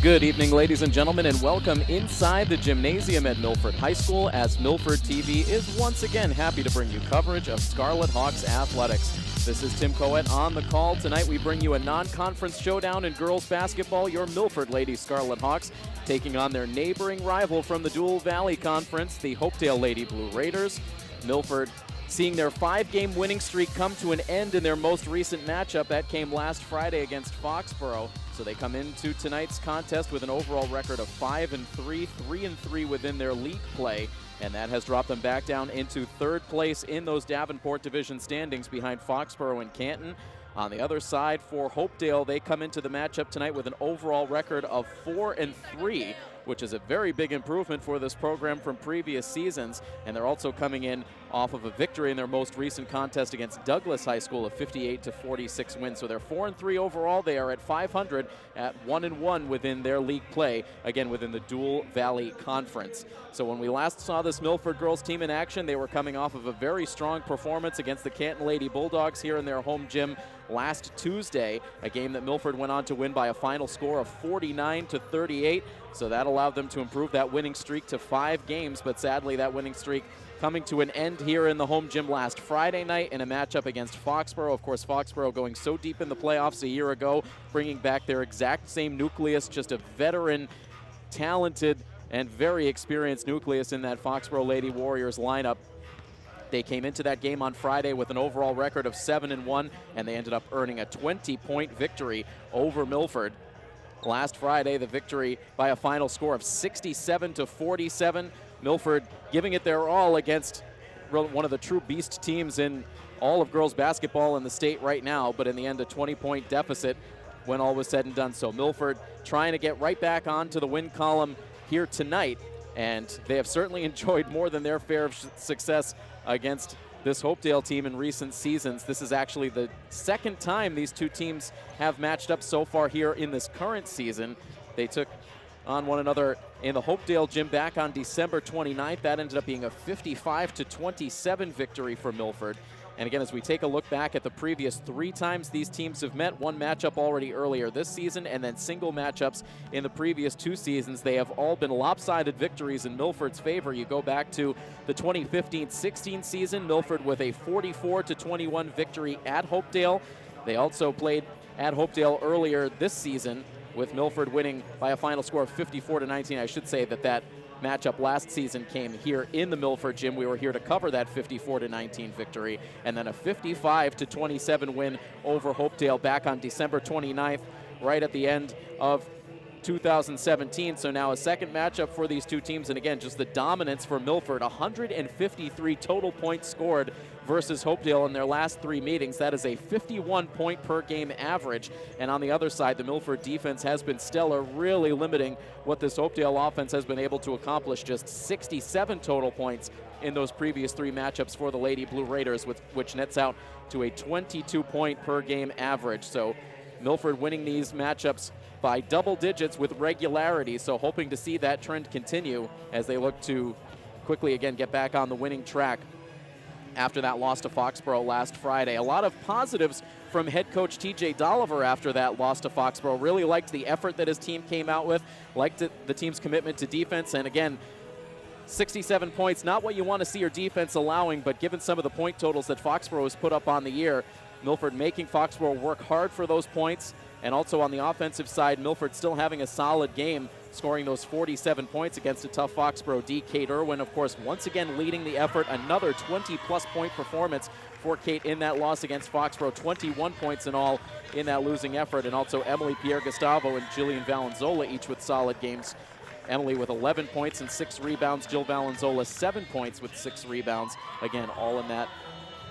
Good evening, ladies and gentlemen, and welcome inside the gymnasium at Milford High School as Milford TV is once again happy to bring you coverage of Scarlet Hawks athletics. This is Tim Coet on the call. Tonight we bring you a non-conference showdown in girls basketball. Your Milford Lady Scarlet Hawks taking on their neighboring rival from the Dual Valley Conference, the Hopedale Lady Blue Raiders. Milford seeing their 5-game winning streak come to an end in their most recent matchup. That came last Friday against Foxboro. So they come into tonight's contest with an overall record of 5-3, 3-3 within their league play. And that has dropped them back down into third place in those Davenport Division standings behind Foxboro and Canton. On the other side for Hopedale, they come into the matchup tonight with an overall record of 4-3, which is a very big improvement for this program from previous seasons. And they're also coming in off of a victory in their most recent contest against Douglas High School, a 58-46 win. So they're 4-3 overall. They are at 500 at 1-1 within their league play, again within the Dual Valley Conference. So when we last saw this Milford girls team in action, they were coming off of a very strong performance against the Canton Lady Bulldogs here in their home gym last Tuesday, a game that Milford went on to win by a final score of 49-38. So that allowed them to improve that winning streak to 5 games, but sadly that winning streak coming to an end here in the home gym last Friday night in a matchup against Foxboro. Of course, Foxboro going so deep in the playoffs a year ago, bringing back their exact same nucleus, just a veteran, talented, and very experienced nucleus in that Foxboro Lady Warriors lineup. They came into that game on Friday with an overall record of 7-1, and they ended up earning a 20-point victory over Milford. Last Friday, the victory by a final score of 67-47. Milford giving it their all against one of the true beast teams in all of girls basketball in the state right now, but in the end, a 20-point deficit when all was said and done. So Milford trying to get right back onto the win column here tonight, and they have certainly enjoyed more than their fair of success against this Hopedale team in recent seasons. This is actually the second time these two teams have matched up so far here in this current season. They took on one another in the Hopedale gym back on December 29th. That ended up being a 55-27 victory for Milford. And again, as we take a look back at the previous 3 times these teams have met, one matchup already earlier this season, and then single matchups in the previous 2 seasons, they have all been lopsided victories in Milford's favor. You go back to the 2015-16 season, Milford with a 44-21 victory at Hopedale. They also played at Hopedale earlier this season, with Milford winning by a final score of 54-19. I should say that matchup last season came here in the Milford gym. We were here to cover that 54-19 victory, and then a 55-27 win over Hopedale back on December 29th, right at the end of 2017. So now a second matchup for these two teams, and again, just the dominance for Milford. 153 total points scored versus Hopedale in their last 3 meetings. That is a 51 point per game average. And on the other side, the Milford defense has been stellar, really limiting what this Hopedale offense has been able to accomplish. Just 67 total points in those previous 3 matchups for the Lady Blue Raiders, which nets out to a 22 point per game average. So Milford winning these matchups by double digits with regularity, so hoping to see that trend continue as they look to quickly again get back on the winning track after that loss to Foxboro last Friday. A lot of positives from head coach TJ Dolliver after that loss to Foxboro. Really liked the effort that his team came out with, liked the team's commitment to defense, and again, 67 points, not what you want to see your defense allowing, but given some of the point totals that Foxboro has put up on the year, Milford making Foxboro work hard for those points. And also on the offensive side, Milford still having a solid game, scoring those 47 points against a tough Foxboro D. Kate Irwin, of course, once again leading the effort. Another 20-plus point performance for Kate in that loss against Foxboro. 21 points in all in that losing effort. And also Emily Pierre-Gustavo and Jillian Valenzola, each with solid games. Emily with 11 points and 6 rebounds. Jill Valenzola 7 points with 6 rebounds. Again, all in that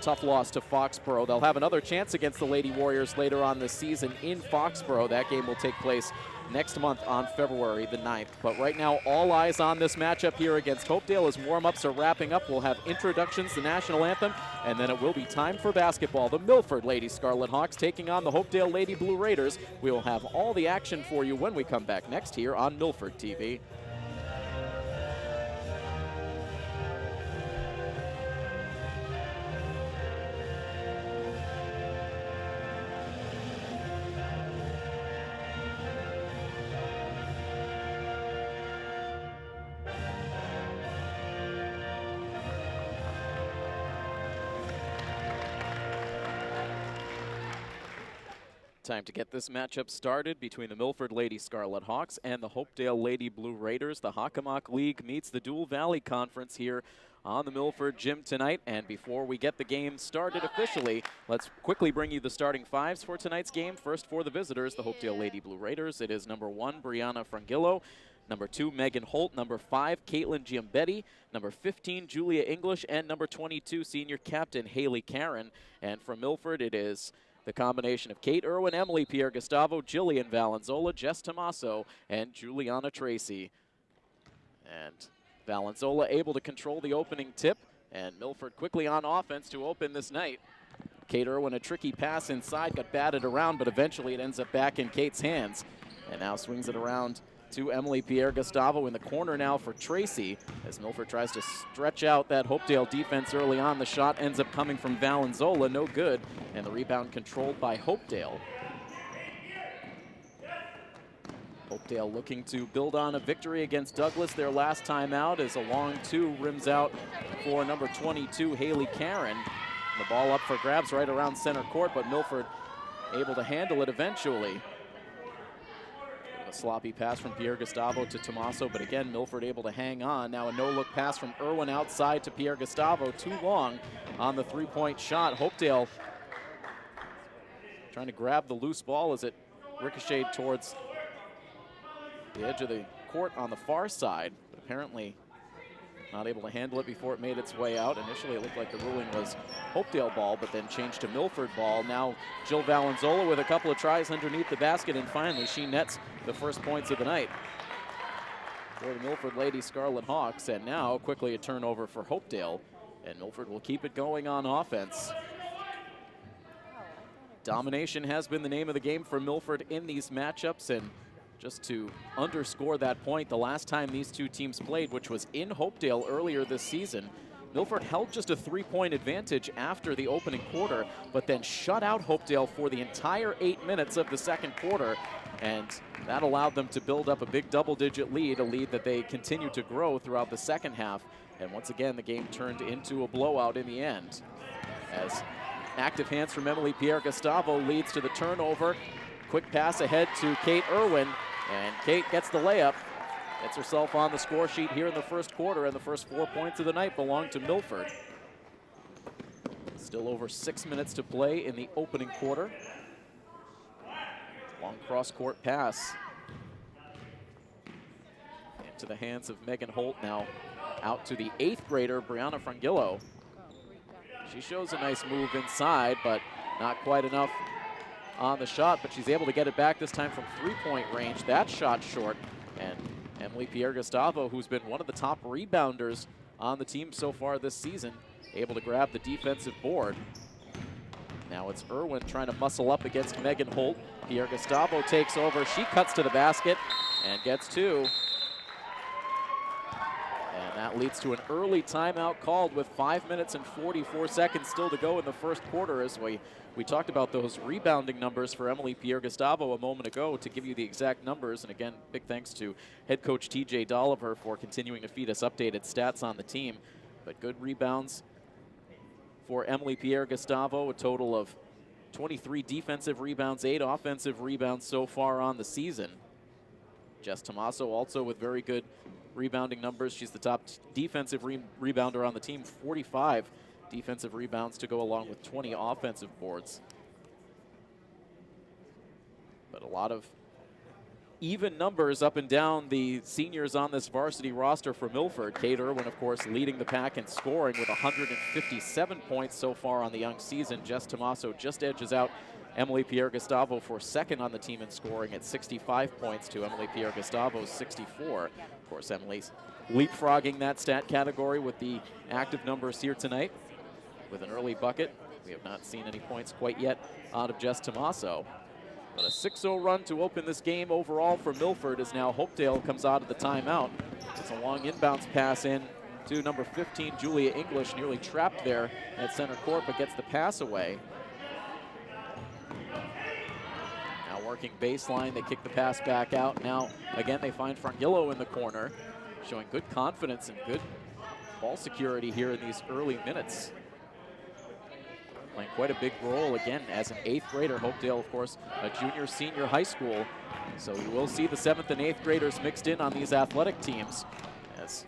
tough loss to Foxboro. They'll have another chance against the Lady Warriors later on this season in Foxboro. That game will take place next month on February the 9th. But right now, all eyes on this matchup here against Hopedale as warm-ups are wrapping up. We'll have introductions, the national anthem, and then it will be time for basketball. The Milford Lady Scarlet Hawks taking on the Hopedale Lady Blue Raiders. We will have all the action for you when we come back next here on Milford TV. Time to get this matchup started between the Milford Lady Scarlet Hawks and the Hopedale Lady Blue Raiders. The Hockomock League meets the Dual Valley Conference here on the Milford Gym tonight. And before we get the game started officially, let's quickly bring you the starting fives for tonight's game. First for the visitors, the Hopedale Lady Blue Raiders. It is number 1, Brianna Frangillo. Number 2, Megan Holt. Number 5, Caitlin Giambetti. Number 15, Julia English. And number 22, senior captain Haley Karen. And from Milford, it is the combination of Kate Irwin, Emily Pierre Gustavo, Jillian Valenzola, Jess Tomaso, and Juliana Tracy. And Valenzola able to control the opening tip, and Milford quickly on offense to open this night. Kate Irwin, a tricky pass inside, got batted around, but eventually it ends up back in Kate's hands. And now swings it around to Emily Pierre Gustavo in the corner now for Tracy, as Milford tries to stretch out that Hopedale defense early on. The shot ends up coming from Valenzola, no good, and the rebound controlled by Hopedale. Hopedale looking to build on a victory against Douglas their last time out, as a long two rims out for number 22, Haley Karen. The ball up for grabs right around center court, but Milford able to handle it eventually. A sloppy pass from Pierre Gustavo to Tomaso, but again, Milford able to hang on. Now a no-look pass from Irwin outside to Pierre Gustavo, too long on the three-point shot. Hopedale trying to grab the loose ball as it ricocheted towards the edge of the court on the far side, but apparently not able to handle it before it made its way out. Initially, it looked like the ruling was Hopedale ball, but then changed to Milford ball. Now, Jill Valenzola with a couple of tries underneath the basket, and finally she nets the first points of the night for the Milford Lady Scarlet Hawks. And now, quickly a turnover for Hopedale, and Milford will keep it going on offense. Domination has been the name of the game for Milford in these matchups, and just to underscore that point, the last time these two teams played, which was in Hopedale earlier this season, Milford held just a 3-point advantage after the opening quarter, but then shut out Hopedale for the entire 8 minutes of the second quarter, and that allowed them to build up a big double-digit lead, a lead that they continued to grow throughout the second half. And once again, the game turned into a blowout in the end, as active hands from Emily Pierre Gustavo leads to the turnover. Quick pass ahead to Kate Irwin, and Kate gets the layup, gets herself on the score sheet here in the first quarter, and the first 4 points of the night belong to Milford. Still over 6 minutes to play in the opening quarter. Long cross-court pass into the hands of Megan Holt, now out to the 8th grader, Brianna Frangillo. She shows a nice move inside, but not quite enough on the shot, but she's able to get it back this time from 3-point range. That shot short, and Emily Pierre Gustavo, who's been one of the top rebounders on the team so far this season, able to grab the defensive board. Now it's Irwin trying to muscle up against Megan Holt. Pierre Gustavo takes over. She cuts to the basket and gets two. And that leads to an early timeout called with 5 minutes and 44 seconds still to go in the first quarter, as we talked about those rebounding numbers for Emily Pierre Gustavo a moment ago. To give you the exact numbers, and again, big thanks to head coach TJ Dolliver for continuing to feed us updated stats on the team. But good rebounds for Emily Pierre Gustavo, a total of 23 defensive rebounds, 8 offensive rebounds so far on the season. Jess Tomaso also with very good rebounding numbers. She's the top defensive rebounder on the team, 45 defensive rebounds to go along with 20 offensive boards. But a lot of even numbers up and down the seniors on this varsity roster for Milford. Kate Irwin, of course, leading the pack in scoring with 157 points so far on the young season. Jess Tomaso just edges out Emily Pierre Gustavo for second on the team in scoring at 65 points to Emily Pierre Gustavo's 64. Of course, Emily's leapfrogging that stat category with the active numbers here tonight with an early bucket. We have not seen any points quite yet out of Jess Tomaso. But a 6-0 run to open this game overall for Milford, as now Hopedale comes out of the timeout. It's a long inbounds pass in to number 15, Julia English, nearly trapped there at center court, but gets the pass away. Now working baseline, they kick the pass back out. Now, again, they find Frangillo in the corner, showing good confidence and good ball security here in these early minutes. playing quite a big role again as an 8th grader. Hopedale, of course, a junior, senior high school. So you will see the 7th and 8th graders mixed in on these athletic teams as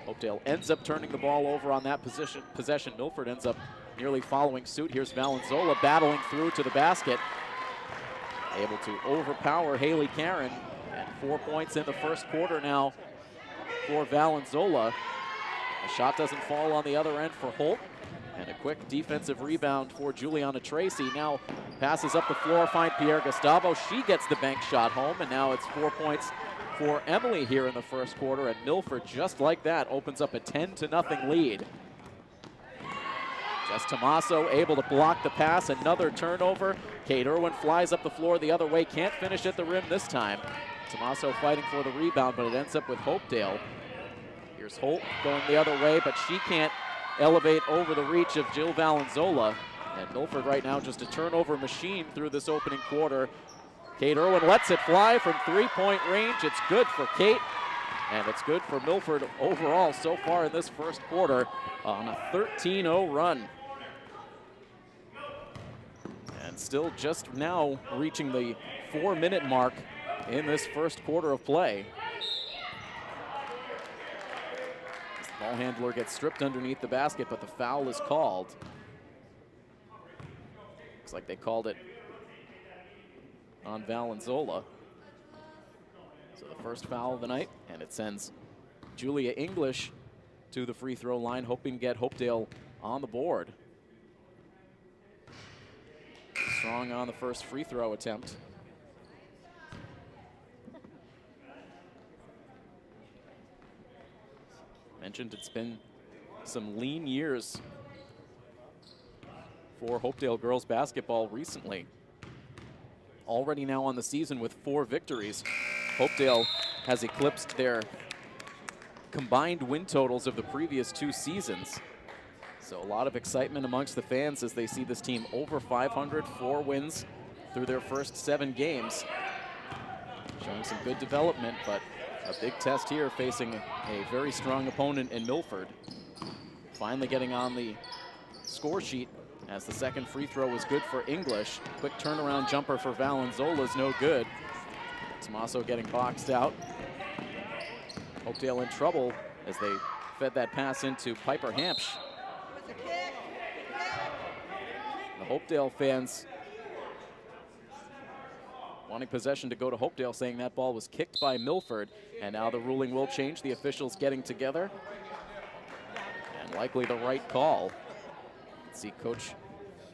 Hopedale ends up turning the ball over on that possession. Milford ends up nearly following suit. Here's Valenzola battling through to the basket. Able to overpower Haley Karen. And 4 points in the first quarter now for Valenzola. The shot doesn't fall on the other end for Holt. And a quick defensive rebound for Juliana Tracy. Now passes up the floor, find Pierre Gustavo. She gets the bank shot home, and now it's 4 points for Emily here in the first quarter. And Milford, just like that, opens up a 10-0 lead. Jess Tomaso able to block the pass, another turnover. Kate Irwin flies up the floor the other way, can't finish at the rim this time. Tomaso fighting for the rebound, but it ends up with Hopedale. Here's Holt going the other way, but she can't elevate over the reach of Jill Valenzola. And Milford right now just a turnover machine through this opening quarter. Kate Irwin lets it fly from 3-point range. It's good for Kate, and it's good for Milford overall so far in this first quarter on a 13-0 run. And still just now reaching the 4-minute mark in this first quarter of play. The ball handler gets stripped underneath the basket, but the foul is called. Looks like they called it on Valenzola. So the first foul of the night, and it sends Julia English to the free throw line, hoping to get Hopedale on the board. Strong on the first free throw attempt. Mentioned it's been some lean years for Hopedale girls basketball recently. Already now on the season with 4 victories. Hopedale has eclipsed their combined win totals of the previous 2 seasons. So a lot of excitement amongst the fans as they see this team over 500, 4 wins through their first 7 games. Showing some good development, but a big test here facing a very strong opponent in Milford. Finally getting on the score sheet as the second free throw was good for English. Quick turnaround jumper for Valenzola is no good. Tomaso getting boxed out. Hopedale in trouble as they fed that pass into Piper Hampsh. The Hopedale fans wanting possession to go to Hopedale, saying that ball was kicked by Milford, and now the ruling will change. The officials getting together, and likely the right call. Let's see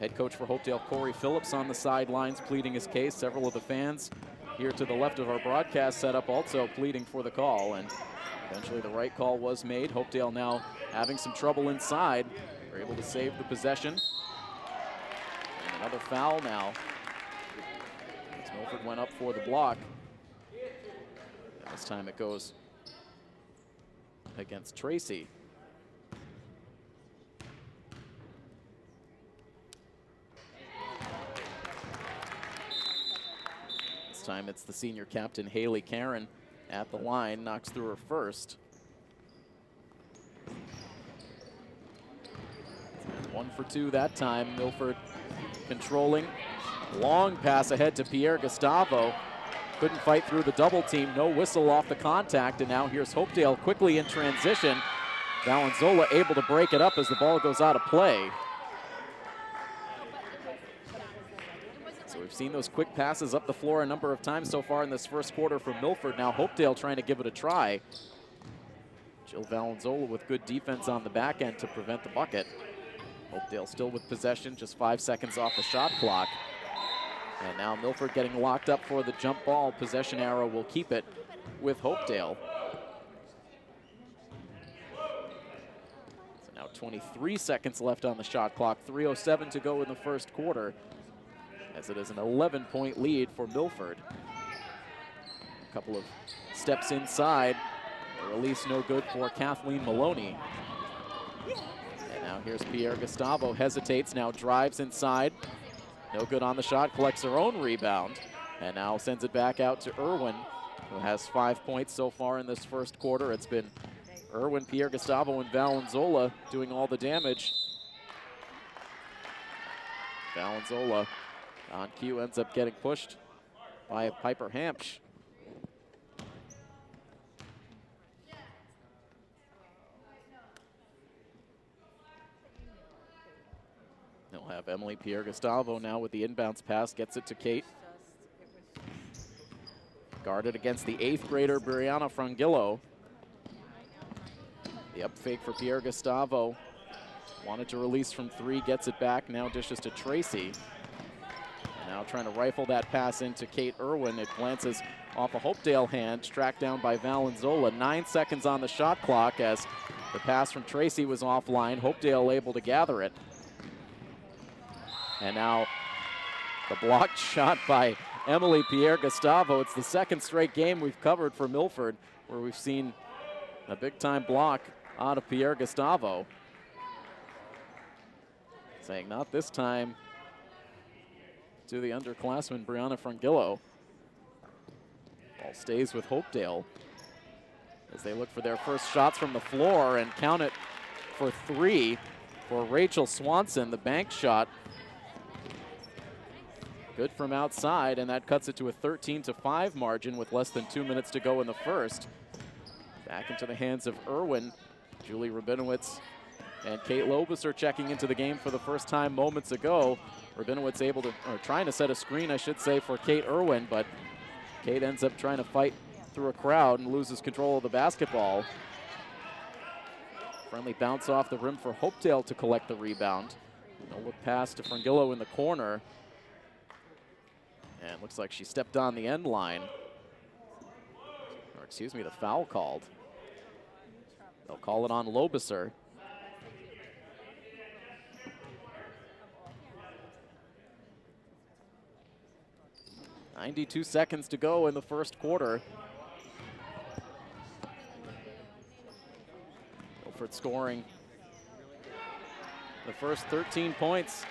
head coach for Hopedale, Corey Phillips, on the sidelines pleading his case. Several of the fans here to the left of our broadcast setup also pleading for the call, and eventually the right call was made. Hopedale now having some trouble inside. They're able to save the possession. And another foul now. As Milford went up for the block. And this time it goes against Tracy. This time it's the senior captain, Haley Karen, at the line, knocks through her first. And 1 for 2 that time. Milford controlling. Long pass ahead to Pierre Gustavo. Couldn't fight through the double team. No whistle off the contact. And now here's Hopedale quickly in transition. Valenzola able to break it up as the ball goes out of play. So we've seen those quick passes up the floor a number of times so far in this first quarter from Milford. Now Hopedale trying to give it a try. Jill Valenzola with good defense on the back end to prevent the bucket. Hopedale still with possession, just 5 seconds off the shot clock. And now Milford getting locked up for the jump ball. Possession arrow will keep it with Hopedale. So now 23 seconds left on the shot clock. 3:07 to go in the first quarter, as it is an 11-point lead for Milford. A couple of steps inside. A release no good for Kathleen Maloney. And now here's Pierre Gustavo, hesitates, now drives inside. No good on the shot, collects her own rebound, and now sends it back out to Irwin, who has 5 points so far in this first quarter. It's been Irwin, Pierre Gustavo, and Valenzola doing all the damage. Valenzola on cue ends up getting pushed by Piper Hampsh. They'll have Emily Pierre-Gustavo now with the inbounds pass, gets it to Kate. Guarded against the 8th grader, Brianna Frangillo. The up fake for Pierre-Gustavo. Wanted to release from 3, gets it back, now dishes to Tracy. And now trying to rifle that pass into Kate Irwin. It glances off a Hopedale hand, tracked down by Valenzola. 9 seconds on the shot clock as the pass from Tracy was offline. Hopedale able to gather it. And now the blocked shot by Emily Pierre-Gustavo. It's the second straight game we've covered for Milford where we've seen a big-time block out of Pierre-Gustavo. Saying not this time to the underclassman, Brianna Frangillo. Ball stays with Hopedale as they look for their first shots from the floor and count it for 3 for Rachel Swanson. The bank shot good from outside, and that cuts it to a 13-5 margin with less than 2 minutes to go in the first. Back into the hands of Irwin. Julie Rabinowitz and Kate Lobus are checking into the game for the first time moments ago. Rabinowitz able to, or trying to set a screen, I should say, for Kate Irwin, but Kate ends up trying to fight through a crowd and loses control of the basketball. Friendly bounce off the rim for Hopedale to collect the rebound. No look pass to Frangillo in the corner. And looks like she stepped on the end line. Or excuse me, the foul called. They'll call it on Lobuser. .92 seconds to go in the first quarter. Milford scoring the first 13 points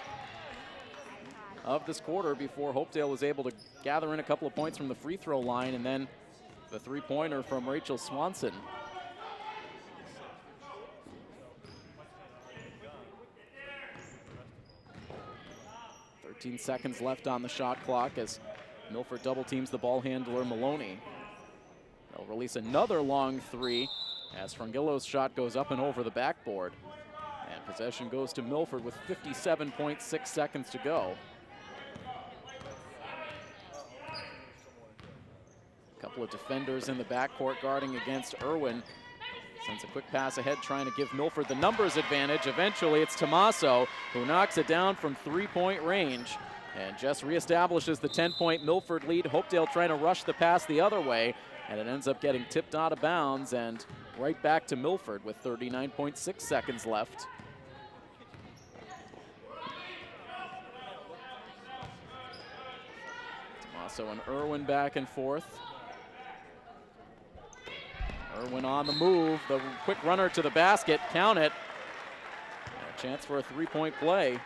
of this quarter before Hopedale was able to gather in a couple of points from the free throw line, and then the three-pointer from Rachel Swanson. Seconds left on the shot clock as Milford double teams the ball handler Maloney. They'll release another long 3 as Frangillo's shot goes up and over the backboard. And possession goes to Milford with 57.6 seconds to go. A couple of defenders in the backcourt guarding against Irwin. Sends a quick pass ahead, trying to give Milford the numbers advantage. Eventually, it's Tommaso who knocks it down from 3-point range and just reestablishes the 10-point Milford lead. Hopedale trying to rush the pass the other way, and it ends up getting tipped out of bounds and right back to Milford with 39.6 seconds left. Tommaso and Irwin back and forth. Irwin on the move, the quick runner to the basket, count it. And a chance for a 3-point play.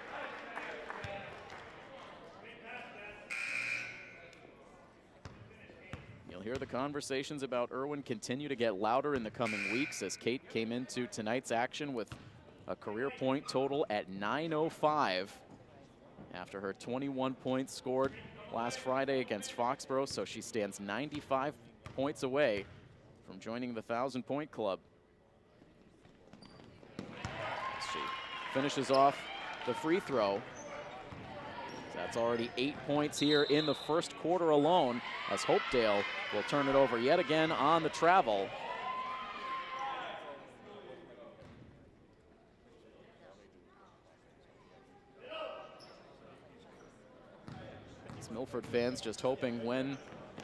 You'll hear the conversations about Irwin continue to get louder in the coming weeks as Kate came into tonight's action with a career point total at 905 after her 21 points scored last Friday against Foxboro, so she stands 95 points away from joining the 1,000-point club. She finishes off the free throw. That's already 8 points here in the first quarter alone as Hopedale will turn it over yet again on the travel. These Milford fans just hoping when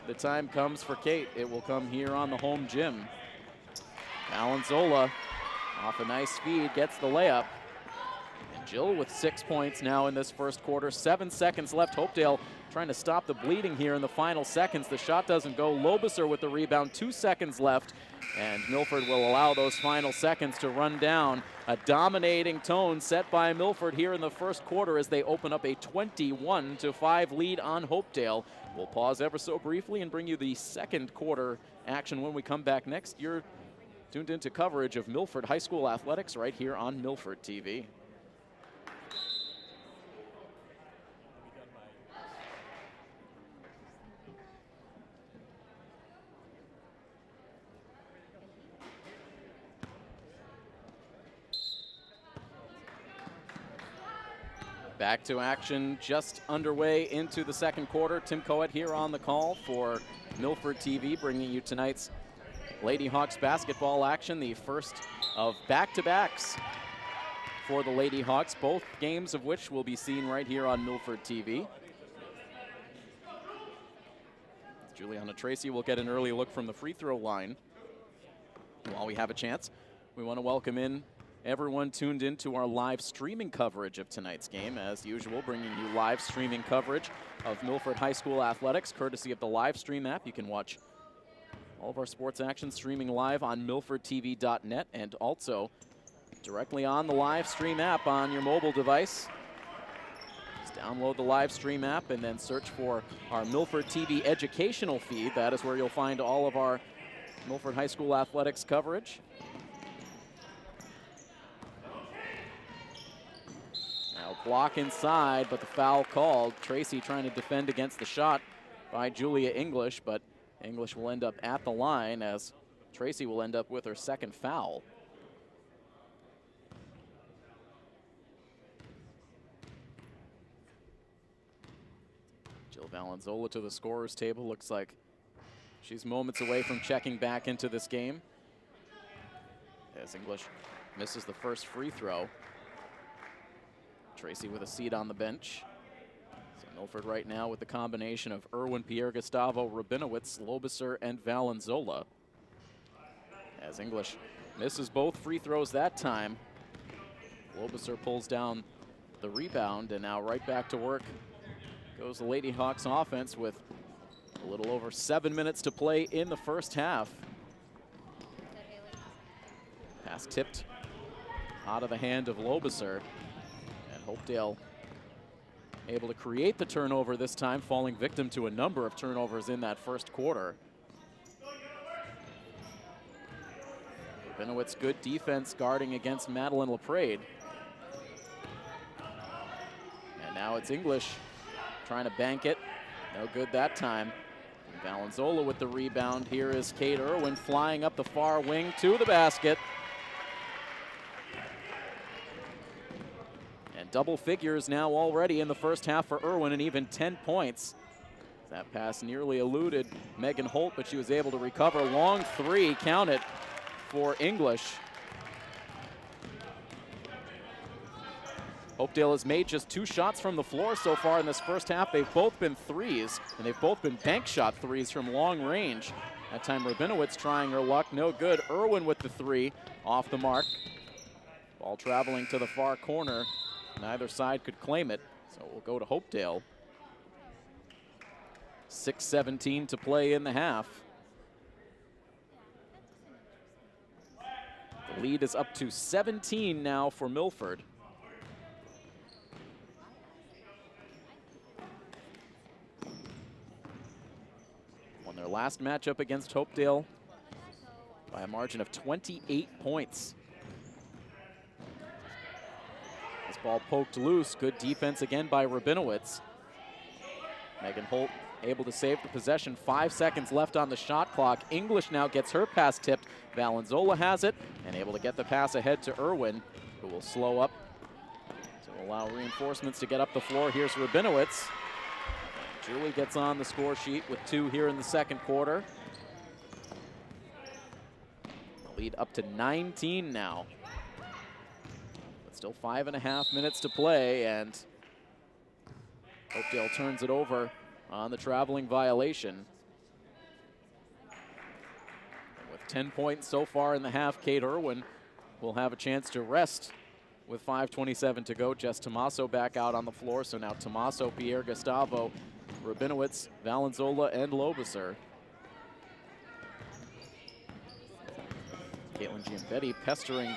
the time comes for Kate, it will come here on the home gym. Valenzola off a nice speed gets the layup. And Jill with 6 points now in this first quarter. 7 seconds left. Hopedale trying to stop the bleeding here in the final seconds. The shot doesn't go. Lobuser with the rebound. 2 seconds left. And Milford will allow those final seconds to run down. A dominating tone set by Milford here in the first quarter as they open up a 21-5 lead on Hopedale. We'll pause ever so briefly and bring you the second quarter action when we come back next. You're tuned into coverage of Milford High School athletics right here on Milford TV. Back to action, just underway into the second quarter. Tim Coet here on the call for Milford TV, bringing you tonight's Lady Hawks basketball action, the first of back-to-backs for the Lady Hawks, both games of which will be seen right here on Milford TV. Juliana Tracy will get an early look from the free throw line while we have a chance. We want to welcome in everyone tuned into our live streaming coverage of tonight's game. As usual, bringing you live streaming coverage of Milford High School athletics, courtesy of the live stream app. You can watch all of our sports action streaming live on milfordtv.net and also directly on the live stream app on your mobile device. Just download the live stream app and then search for our Milford TV educational feed. That is where you'll find all of our Milford High School athletics coverage. Now block inside, but the foul called. Tracy trying to defend against the shot by Julia English, but English will end up at the line as Tracy will end up with her second foul. Jill Valenzola to the scorer's table. Looks like she's moments away from checking back into this game, as English misses the first free throw. Tracy with a seat on the bench. So Milford right now with the combination of Irwin, Pierre Gustavo, Rabinowitz, Lobiser, and Valenzola. As English misses both free throws that time. Lobiser pulls down the rebound, and now right back to work goes the Lady Hawks offense with a little over 7 minutes to play in the first half. Pass tipped out of the hand of Lobiser. Hopedale able to create the turnover this time, falling victim to a number of turnovers in that first quarter. Rabinowitz, good defense guarding against Madeline LaPrade. And now it's English trying to bank it. No good that time. And Valenzola with the rebound. Here is Kate Irwin flying up the far wing to the basket. Double figures now already in the first half for Irwin, and even 10 points. That pass nearly eluded Megan Holt, but she was able to recover. Long three, count it, for English. Hopedale has made just 2 shots from the floor so far in this first half. They've both been threes, and they've both been bank shot threes from long range. That time Rabinowitz trying her luck, no good. Irwin with the three, off the mark. Ball traveling to the far corner. Neither side could claim it, so we'll go to Hopedale. 6:17 to play in the half. The lead is up to 17 now for Milford. Won their last matchup against Hopedale by a margin of 28 points. Ball poked loose. Good defense again by Rabinowitz. Megan Holt able to save the possession. 5 seconds left on the shot clock. English now gets her pass tipped. Valenzola has it and able to get the pass ahead to Irwin, who will slow up to allow reinforcements to get up the floor. Here's Rabinowitz. Julie gets on the score sheet with 2 here in the second quarter. The lead up to 19 now. Still 5.5 minutes to play, and Hopedale turns it over on the traveling violation. And with 10 points so far in the half, Kate Irwin will have a chance to rest with 5:27 to go. Jess Tomaso back out on the floor, so now Tomaso, Pierre Gustavo, Rabinowitz, Valenzola, and Lobiser. Caitlin Giambetti pestering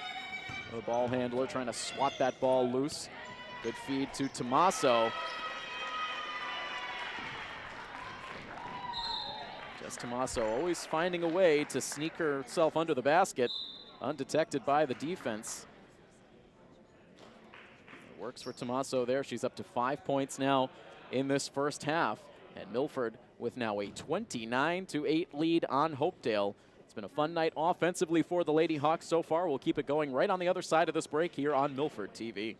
the ball handler, trying to swat that ball loose. Good feed to Tomaso. Jess Tomaso always finding a way to sneak herself under the basket, undetected by the defense. It works for Tomaso there. She's up to 5 points now in this first half. And Milford with now a 29-8 lead on Hopedale. It's been a fun night offensively for the Lady Hawks so far. We'll keep it going right on the other side of this break here on Milford TV.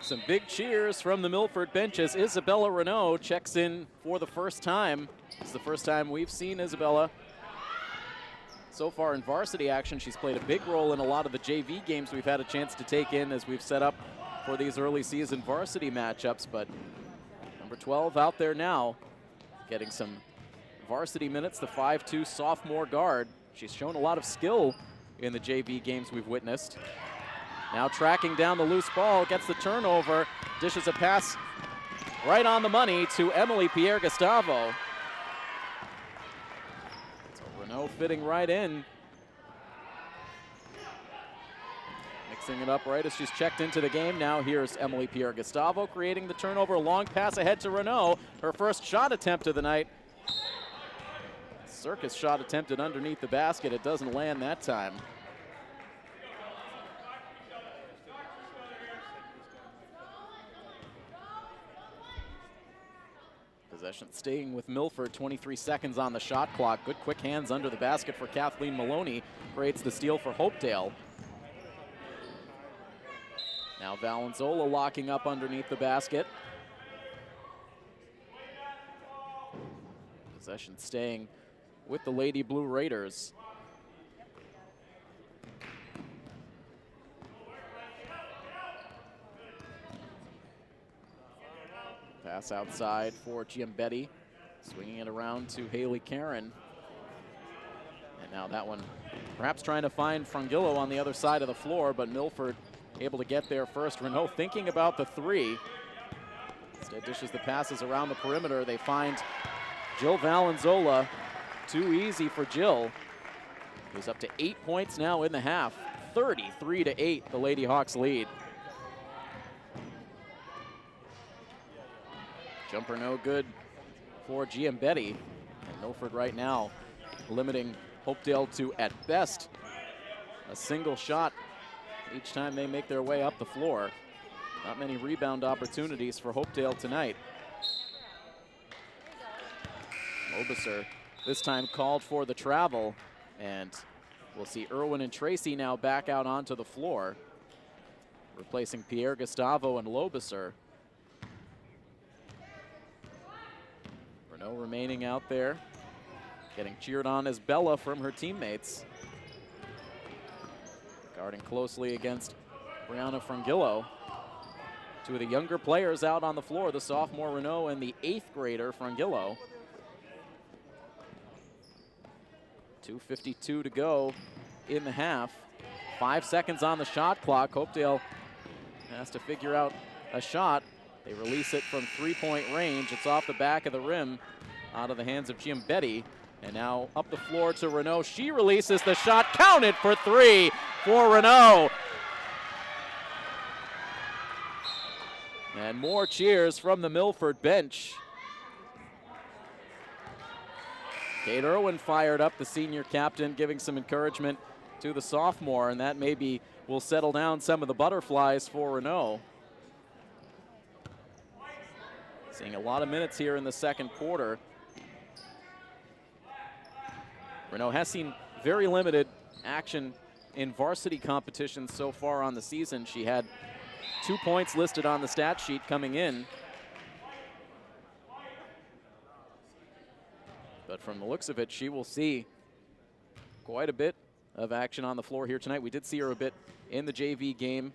Some big cheers from the Milford bench as Isabella Renault checks in for the first time. It's the first time we've seen Isabella so far in varsity action. She's played a big role in a lot of the JV games we've had a chance to take in as we've set up for these early season varsity matchups, but number 12 out there now, getting some varsity minutes, the 5'2" sophomore guard. She's shown a lot of skill in the JV games we've witnessed. Now tracking down the loose ball, gets the turnover, dishes a pass right on the money to Emily Pierre-Gustavo. So Renault fitting right in. Mixing it up right as she's checked into the game. Now here's Emily Pierre-Gustavo creating the turnover. Long pass ahead to Renault. Her first shot attempt of the night. Circus shot attempted underneath the basket. It doesn't land that time. Possession staying with Milford, 23 seconds on the shot clock. Good quick hands under the basket for Kathleen Maloney. Creates the steal for Hopedale. Now Valenzola locking up underneath the basket. Possession staying with the Lady Blue Raiders. Pass outside for Giambetti, swinging it around to Haley Karen. And now that one, perhaps trying to find Frangillo on the other side of the floor, but Milford able to get there first. Renault thinking about the three. Instead dishes the passes around the perimeter. They find Jill Valenzola. Too easy for Jill, who's up to 8 points now in the half. 33-8, the Lady Hawks lead. Jumper no good for Giambetti. And Milford right now limiting Hopedale to, at best, a single shot each time they make their way up the floor. Not many rebound opportunities for Hopedale tonight. Lobiser this time called for the travel, and we'll see Irwin and Tracy now back out onto the floor, replacing Pierre-Gustavo and Lobiser. Renault remaining out there, getting cheered on as Bella from her teammates. Guarding closely against Brianna Frangillo. Two of the younger players out on the floor, the sophomore Renault and the 8th grader Frangillo. 2:52 to go in the half. 5 seconds on the shot clock. Hopedale has to figure out a shot. They release it from 3-point range. It's off the back of the rim, out of the hands of Giambetti. And now up the floor to Renault. She releases the shot, counted for 3 for Renault. And more cheers from the Milford bench. Kate Irwin fired up, the senior captain, giving some encouragement to the sophomore, and that maybe will settle down some of the butterflies for Renault. Seeing a lot of minutes here in the second quarter. Renault has seen very limited action in varsity competitions so far on the season. She had 2 points listed on the stat sheet coming in. But from the looks of it, she will see quite a bit of action on the floor here tonight. We did see her a bit in the JV game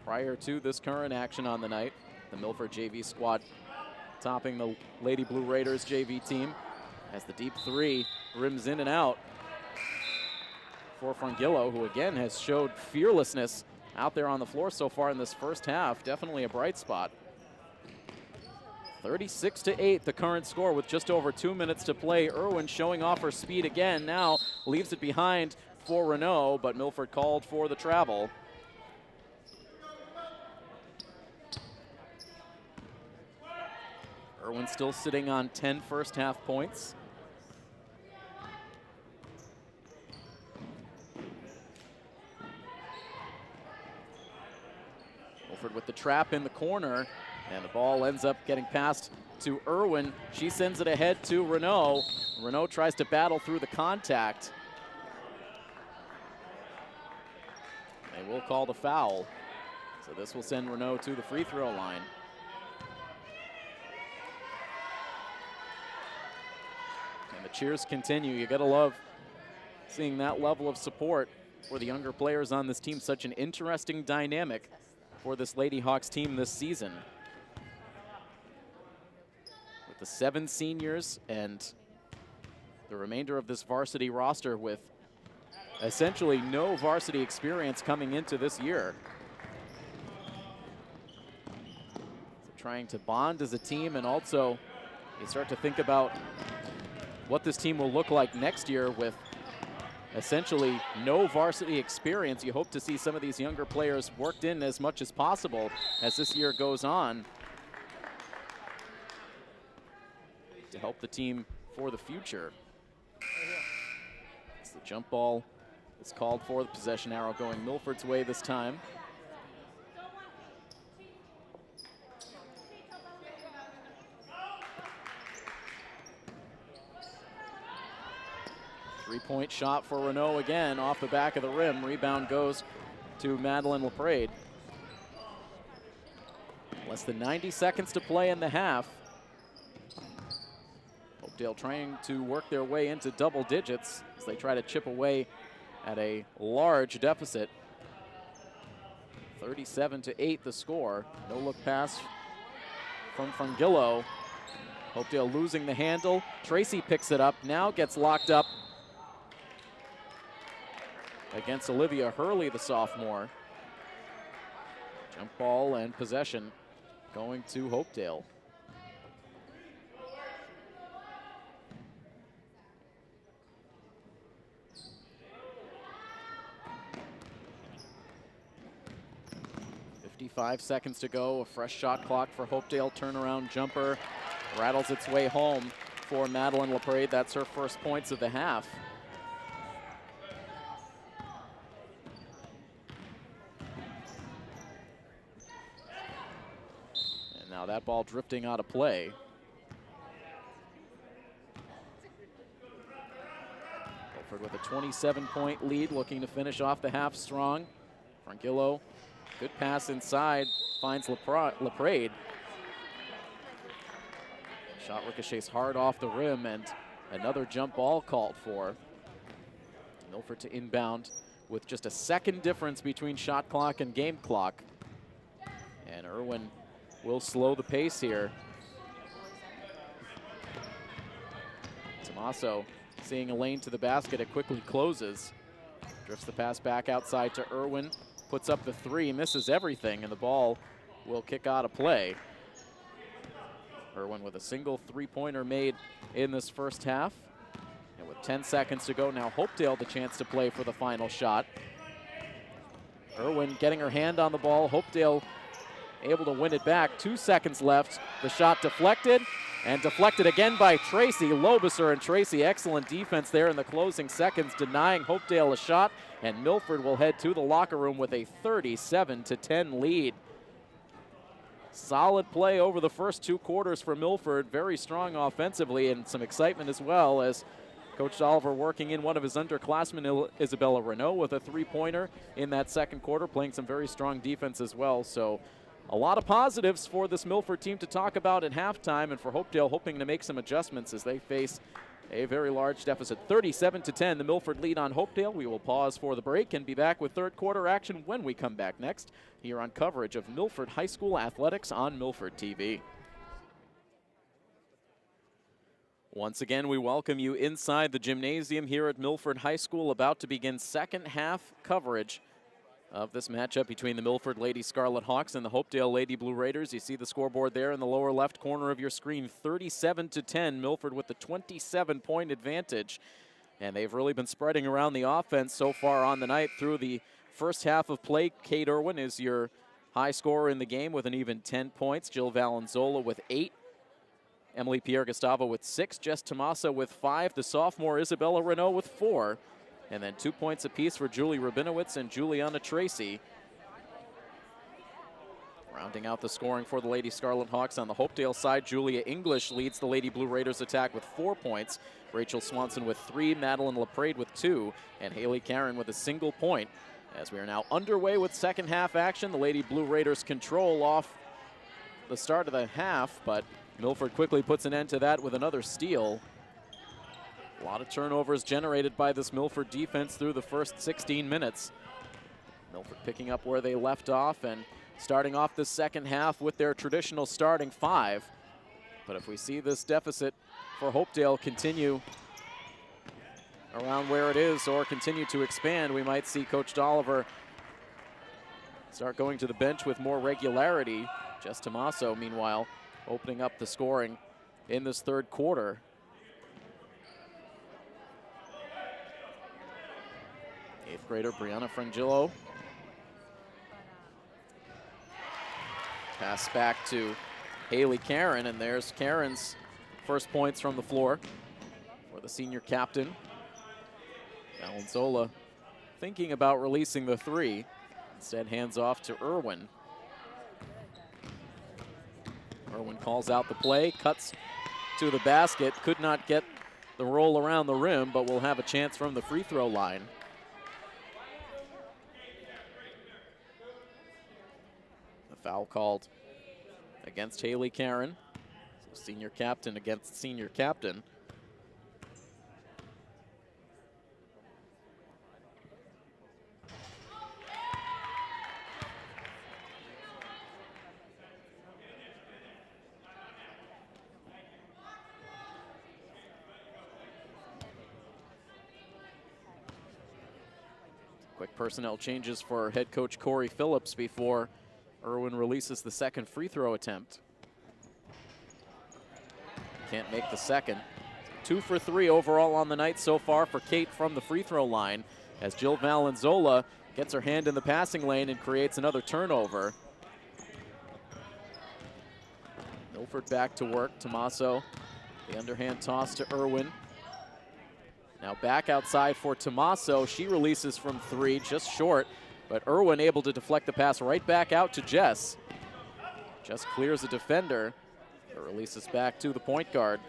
prior to this current action on the night. The Milford JV squad topping the Lady Blue Raiders JV team as the deep three rims in and out for Frangillo, who again has showed fearlessness out there on the floor so far in this first half. Definitely a bright spot. 36-8, the current score with just over 2 minutes to play. Irwin showing off her speed again. Now leaves it behind for Renault, but Milford called for the travel. Irwin still sitting on 10 first half points. Milford with the trap in the corner. And the ball ends up getting passed to Irwin. She sends it ahead to Renault. Renault tries to battle through the contact. They will call the foul. So this will send Renault to the free throw line. And the cheers continue. You gotta love seeing that level of support for the younger players on this team. Such an interesting dynamic for this Lady Hawks team this season. With the 7 seniors and the remainder of this varsity roster with essentially no varsity experience coming into this year. So trying to bond as a team, and also you start to think about what this team will look like next year with essentially no varsity experience. You hope to see some of these younger players worked in as much as possible as this year goes on to help the team for the future. As the jump ball is called for, the possession arrow going Milford's way this time. Three-point shot for Renault again, off the back of the rim. Rebound goes to Madeline LaPrade. Less than 90 seconds to play in the half. Hopedale trying to work their way into double digits as they try to chip away at a large deficit. 37-8 the score. No look pass from Frangillo. Hopedale losing the handle. Tracy picks it up, now gets locked up against Olivia Hurley, the sophomore. Jump ball and possession going to Hopedale. .55 seconds to go, a fresh shot clock for Hopedale. Turnaround jumper rattles its way home for Madeline LaPrade. That's her first points of the half. Now that ball drifting out of play. Milford with a 27-point lead, looking to finish off the half strong. Frangillo, good pass inside, finds LaPrade. Shot ricochets hard off the rim, and another jump ball called for. Milford to inbound with just a second difference between shot clock and game clock. And Irwin will slow the pace here. Tommaso seeing a lane to the basket, it quickly closes. Drifts the pass back outside to Irwin, puts up the three, misses everything, and the ball will kick out of play. Irwin with a single three-pointer made in this first half. And with 10 seconds to go now, Hopedale the chance to play for the final shot. Irwin getting her hand on the ball, Hopedale able to win it back. 2 seconds left. The shot deflected, and deflected again by Tracy. Lobiser and Tracy, excellent defense there in the closing seconds, denying Hopedale a shot, and Milford will head to the locker room with a 37-10 lead. Solid play over the first 2 quarters for Milford. Very strong offensively, and some excitement as well as Coach Oliver working in one of his underclassmen, Isabella Renault, with a three-pointer in that second quarter, playing some very strong defense as well. So a lot of positives for this Milford team to talk about at halftime, and for Hopedale hoping to make some adjustments as they face a very large deficit. 37-10, the Milford lead on Hopedale. We will pause for the break and be back with third quarter action when we come back next here on coverage of Milford High School athletics on Milford TV. Once again, we welcome you inside the gymnasium here at Milford High School, about to begin second half coverage of this matchup between the Milford Lady Scarlet Hawks and the Hopedale Lady Blue Raiders. You see the scoreboard there in the lower left corner of your screen. 37-10, Milford with the 27-point advantage. And they've really been spreading around the offense so far on the night through the first half of play. Kate Irwin is your high scorer in the game with an even 10 points. Jill Valenzola with 8. Emily Pierre Gustavo with 6. Jess Tommaso with 5. The sophomore Isabella Renault with 4. And then 2 points apiece for Julie Rabinowitz and Juliana Tracy. Rounding out the scoring for the Lady Scarlet Hawks on the Hopedale side, Julia English leads the Lady Blue Raiders attack with 4 points. Rachel Swanson with 3, Madeline LaPrade with 2, and Haley Karen with a single point. As we are now underway with second half action, the Lady Blue Raiders control off the start of the half, but Milford quickly puts an end to that with another steal. A lot of turnovers generated by this Milford defense through the first 16 minutes. Milford picking up where they left off and starting off the second half with their traditional starting five. But if we see this deficit for Hopedale continue around where it is or continue to expand, we might see Coach Dolliver start going to the bench with more regularity. Jess Tommaso, meanwhile, opening up the scoring in this third quarter. Eighth grader Brianna Frangillo. Pass back to Haley Karen, and there's Karen's first points from the floor for the senior captain. Valenzola thinking about releasing the three. Instead, hands off to Irwin. Irwin calls out the play, cuts to the basket, could not get the roll around the rim, but will have a chance from the free throw line. The foul called against Haley Karen. So senior captain against senior captain. Quick personnel changes for head coach Corey Phillips before Irwin releases the second free throw attempt. Can't make the second. 2 for 3 overall on the night so far for Kate from the free throw line, as Jill Valenzola gets her hand in the passing lane and creates another turnover. Milford back to work. Tommaso, the underhand toss to Irwin. Now back outside for Tommaso. She releases from 3, just short, but Irwin able to deflect the pass right back out to Jess. Jess clears a defender, but releases back to the point guard.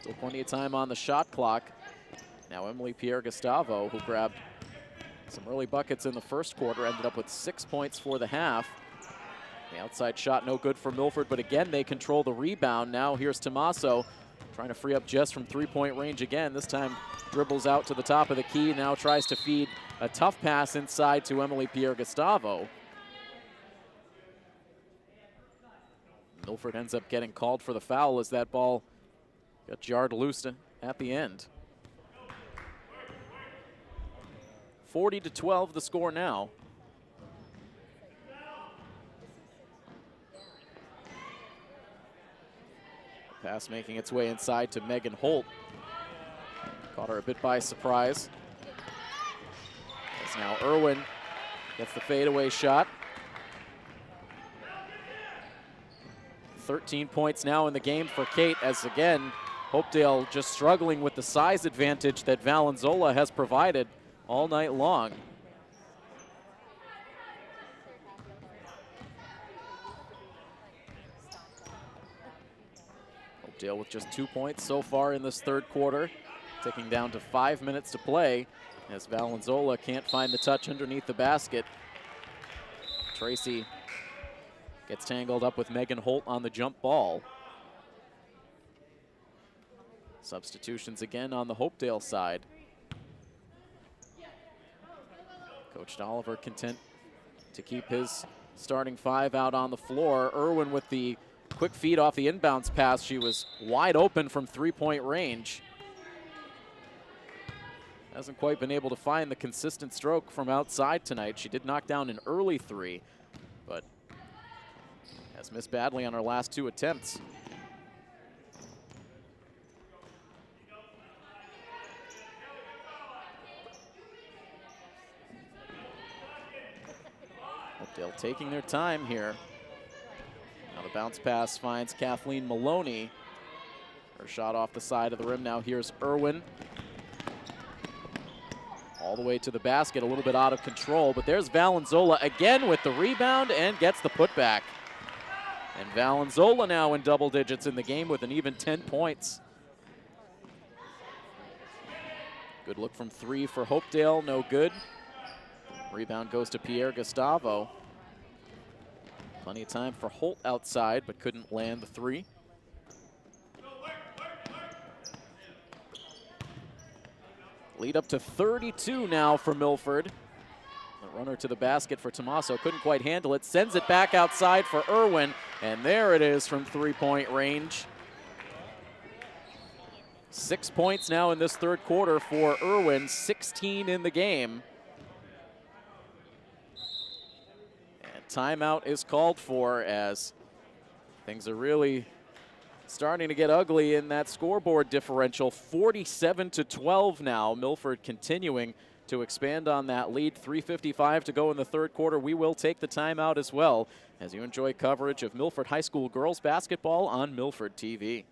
Still plenty of time on the shot clock. Now Emily Pierre-Gustavo, who grabbed some early buckets in the first quarter, ended up with 6 points for the half. The outside shot no good for Milford, but again they control the rebound. Now here's Tommaso, trying to free up Jess from three-point range again. This time dribbles out to the top of the key, now tries to feed a tough pass inside to Emily Pierre-Gustavo. Milford ends up getting called for the foul as that ball got jarred loose at the end. 40-12 the score now. Pass making its way inside to Megan Holt. Caught her a bit by surprise. As now Irwin gets the fadeaway shot. 13 points now in the game for Kate, as again, Hopedale just struggling with the size advantage that Valenzola has provided all night long. Hopedale with just 2 points so far in this third quarter, ticking down to 5 minutes to play as Valenzola can't find the touch underneath the basket. Tracy gets tangled up with Megan Holt on the jump ball. Substitutions again on the Hopedale side. Coach Dolliver content to keep his starting 5 out on the floor. Irwin with the quick feed off the inbounds pass. She was wide open from three-point range. Hasn't quite been able to find the consistent stroke from outside tonight. She did knock down an early 3, but has missed badly on her last 2 attempts. Hopedale taking their time here. Now the bounce pass finds Kathleen Maloney. Her shot off the side of the rim. Now here's Irwin. All the way to the basket, a little bit out of control, but there's Valenzola again with the rebound and gets the putback. And Valenzola now in double digits in the game with an even 10 points. Good look from 3 for Hopedale, no good. Rebound goes to Pierre Gustavo. Plenty of time for Holt outside, but couldn't land the three. Lead up to 32 now for Milford. The runner to the basket for Tomaso, couldn't quite handle it, sends it back outside for Irwin, and there it is from three-point range. 6 points now in this third quarter for Irwin, 16 in the game. And timeout is called for as things are really starting to get ugly in that scoreboard differential. 47-12 now. Milford continuing to expand on that lead. 3:55 to go in the third quarter. We will take the timeout as well as you enjoy coverage of Milford High School girls basketball on Milford TV.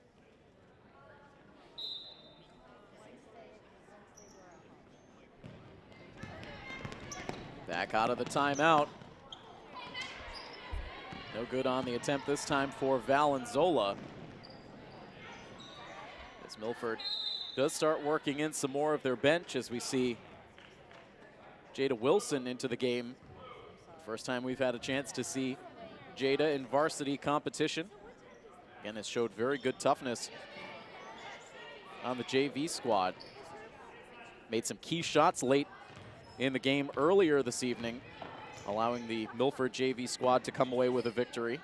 Back out of the timeout. No good on the attempt this time for Valenzola. As Milford does start working in some more of their bench as we see Jada Wilson into the game. First time we've had a chance to see Jada in varsity competition. Again, has showed very good toughness on the JV squad. Made some key shots late in the game earlier this evening, allowing the Milford JV squad to come away with a victory.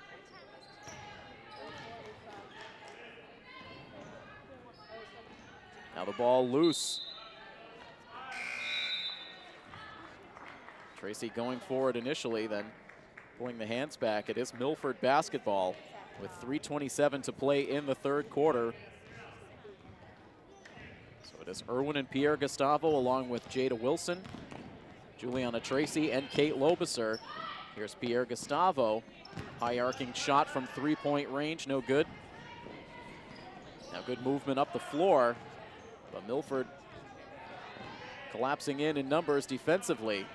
Now the ball loose. Tracy going forward initially, then pulling the hands back. It is Milford basketball with 3:27 to play in the third quarter. So it is Irwin and Pierre Gustavo along with Jada Wilson, Juliana Tracy, and Kate Lobiser. Here's Pierre Gustavo. High arcing shot from three-point range, no good. Now good movement up the floor, but Milford collapsing in numbers defensively.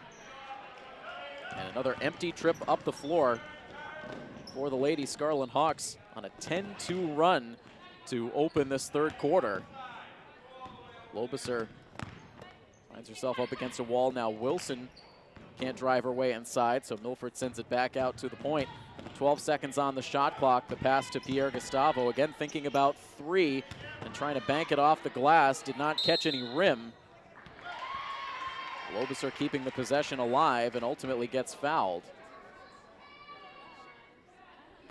And another empty trip up the floor for the Lady Scarlet Hawks on a 10-2 run to open this third quarter. Lobiser finds herself up against a wall now. Wilson can't drive her way inside, so Milford sends it back out to the point. 12 seconds on the shot clock. The pass to Pierre Gustavo. Again, thinking about three and trying to bank it off the glass. Did not catch any rim. Lobiser keeping the possession alive and ultimately gets fouled.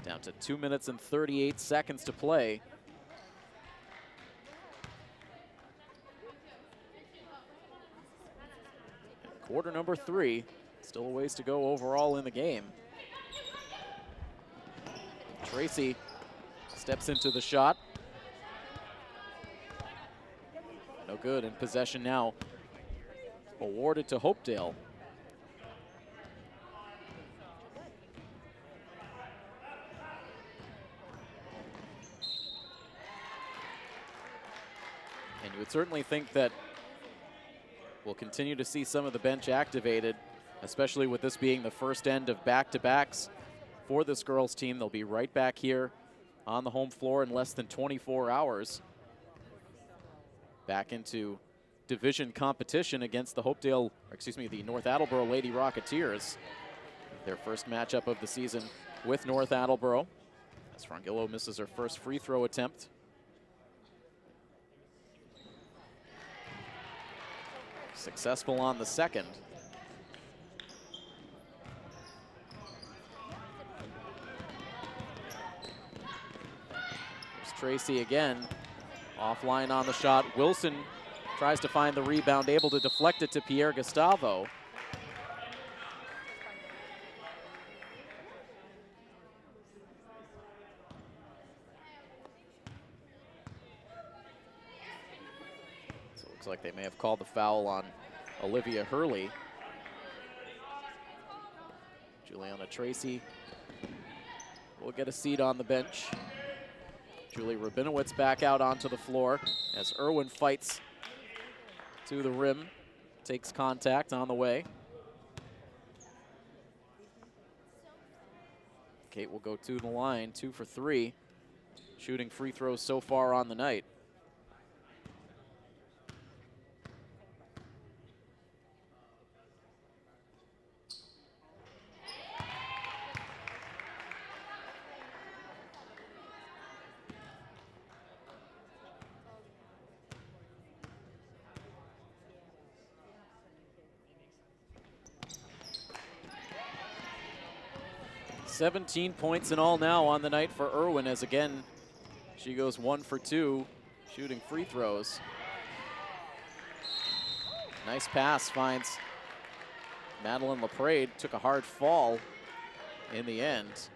Down to 2 minutes and 38 seconds to play. Quarter number 3, still a ways to go overall in the game. Tracy steps into the shot. No good, and possession now awarded to Hopedale. And you would certainly think that we'll continue to see some of the bench activated, especially with this being the first end of back-to-backs for this girls team. They'll be right back here on the home floor in less than 24 hours. Back into division competition against the the North Attleboro Lady Rocketeers. Their first matchup of the season with North Attleboro, as Frangillo misses her first free throw attempt. Successful on the second. There's Tracy again, offline on the shot. Wilson tries to find the rebound, able to deflect it to Pierre Gustavo. So it looks like they may have called the foul on Olivia Hurley. Juliana Tracy will get a seat on the bench. Julie Rabinowitz back out onto the floor as Irwin fights to the rim, takes contact on the way. Kate will go to the line, 2 for 3, shooting free throws so far on the night. 17 points in all now on the night for Irwin, as again, she goes 1 for 2, shooting free throws. Nice pass finds Madeline LaPrade, took a hard fall in the end.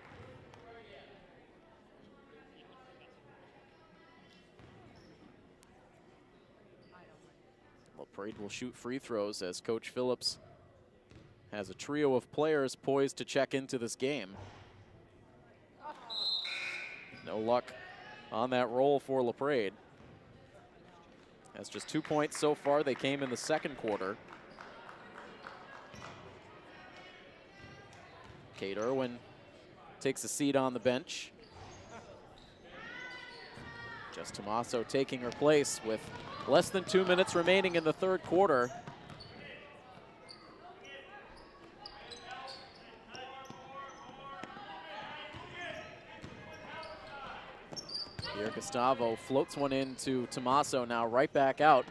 LaPrade will shoot free throws as Coach Phillips has a trio of players poised to check into this game. No luck on that roll for LaPrade. That's just 2 points so far. They came in the second quarter. Kate Irwin takes a seat on the bench. Jess Tomaso taking her place with less than 2 minutes remaining in the third quarter. Pierre Gustavo floats one in to Tomaso, now right back out.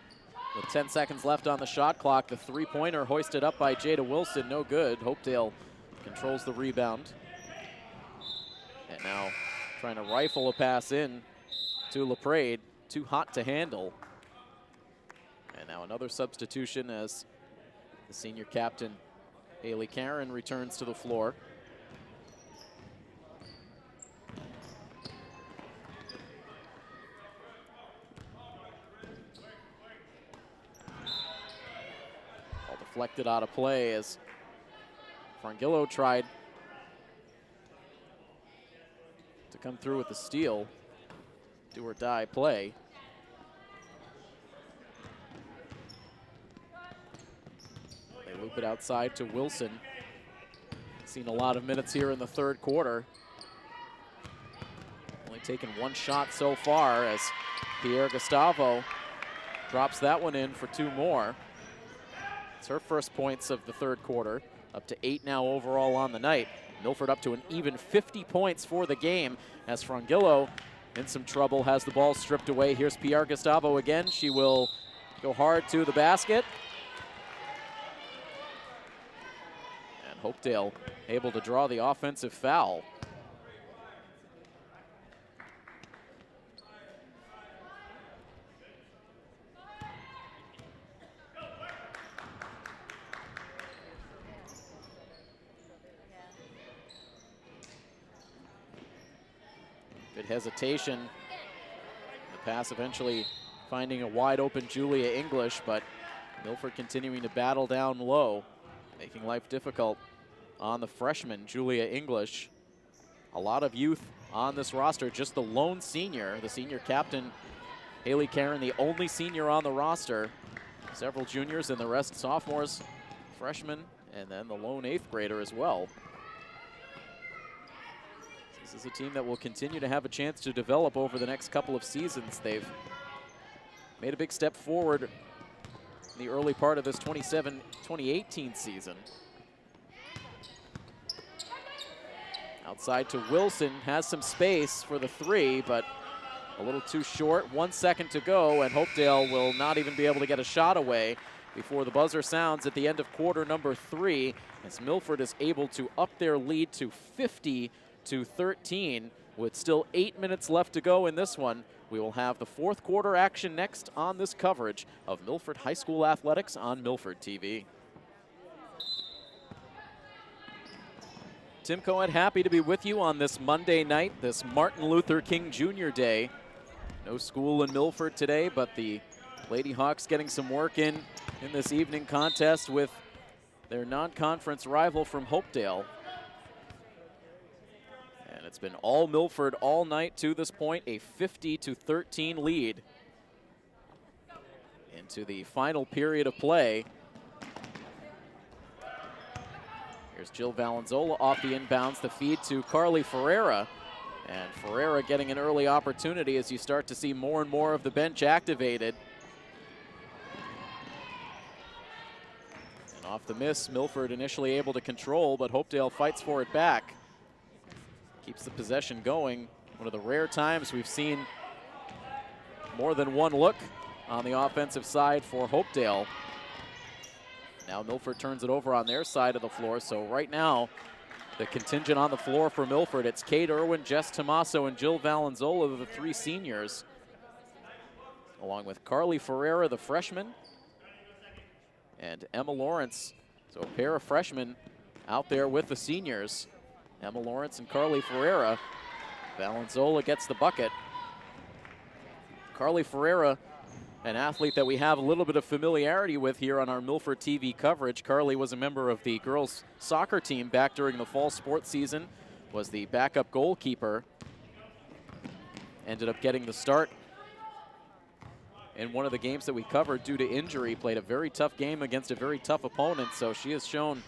With 10 seconds left on the shot clock, the three-pointer hoisted up by Jada Wilson, no good. Hopedale controls the rebound. And now trying to rifle a pass in to LaPrade, too hot to handle. And now another substitution as the senior captain, Haley Karen, returns to the floor. All deflected out of play as Frangillo tried to come through with the steal. Do or die play. They loop it outside to Wilson. Seen a lot of minutes here in the third quarter. Only taken one shot so far as Pierre Gustavo drops that one in for 2 more. It's her first points of the third quarter, up to 8 now overall on the night. Milford up to an even 50 points for the game as Frangillo in some trouble, has the ball stripped away. Here's Pierre Gustavo again. She will go hard to the basket. And Hopedale able to draw the offensive foul. Good hesitation. The pass eventually finding a wide open Julia English, but Milford continuing to battle down low, making life difficult on the freshman, Julia English. A lot of youth on this roster, just the lone senior, the senior captain, Haley Karen, the only senior on the roster. Several juniors and the rest sophomores, freshmen, and then the lone 8th grader as well. This is a team that will continue to have a chance to develop over the next couple of seasons. They've made a big step forward in the early part of this 2018 season. Outside to Wilson, has some space for the 3, but a little too short. 1 second to go, and Hopedale will not even be able to get a shot away before the buzzer sounds at the end of quarter number 3, as Milford is able to up their lead to 50-13 with still 8 minutes left to go in this one. We will have the fourth quarter action next on this coverage of Milford High School athletics on Milford TV. Tim Cohen happy to be with you on this Monday night, this Martin Luther King Jr. Day. No school in Milford today, but the Lady Hawks getting some work in this evening contest with their non-conference rival from Hopedale. And it's been all Milford all night to this point, a 50-13 lead into the final period of play. Here's Jill Valenzola off the inbounds, the feed to Carly Ferreira. And Ferreira getting an early opportunity as you start to see more and more of the bench activated. And off the miss, Milford initially able to control, but Hopedale fights for it back. Keeps the possession going. One of the rare times we've seen more than one look on the offensive side for Hopedale. Now Milford turns it over on their side of the floor, so right now The contingent on the floor for Milford, it's Kate Irwin, Jess Tomaso, and Jill Valenzola, the 3 seniors, along with Carly Ferreira, the freshman, and Emma Lawrence. So a pair of freshmen out there with the seniors. Emma Lawrence and Carly Ferreira. Valenzola gets the bucket. Carly Ferreira, an athlete that we have a little bit of familiarity with here on our Milford TV coverage. Carly was a member of the girls soccer team back during the fall sports season, was the backup goalkeeper. Ended up getting the start in one of the games that we covered due to injury. Played a very tough game against a very tough opponent, so she has shown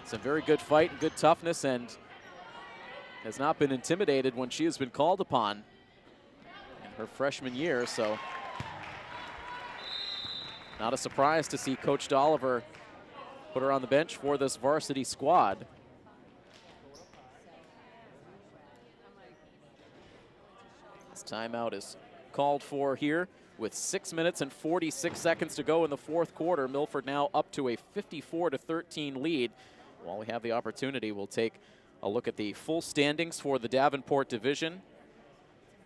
some very good fight and good toughness and has not been intimidated when she has been called upon in her freshman year. So not a surprise to see Coach Dolliver put her on the bench for this varsity squad. This timeout is called for here with 6 minutes and 46 seconds to go in the fourth quarter. Milford now up to a 54-13 lead. While we have the opportunity, we'll take a look at the full standings for the Davenport division.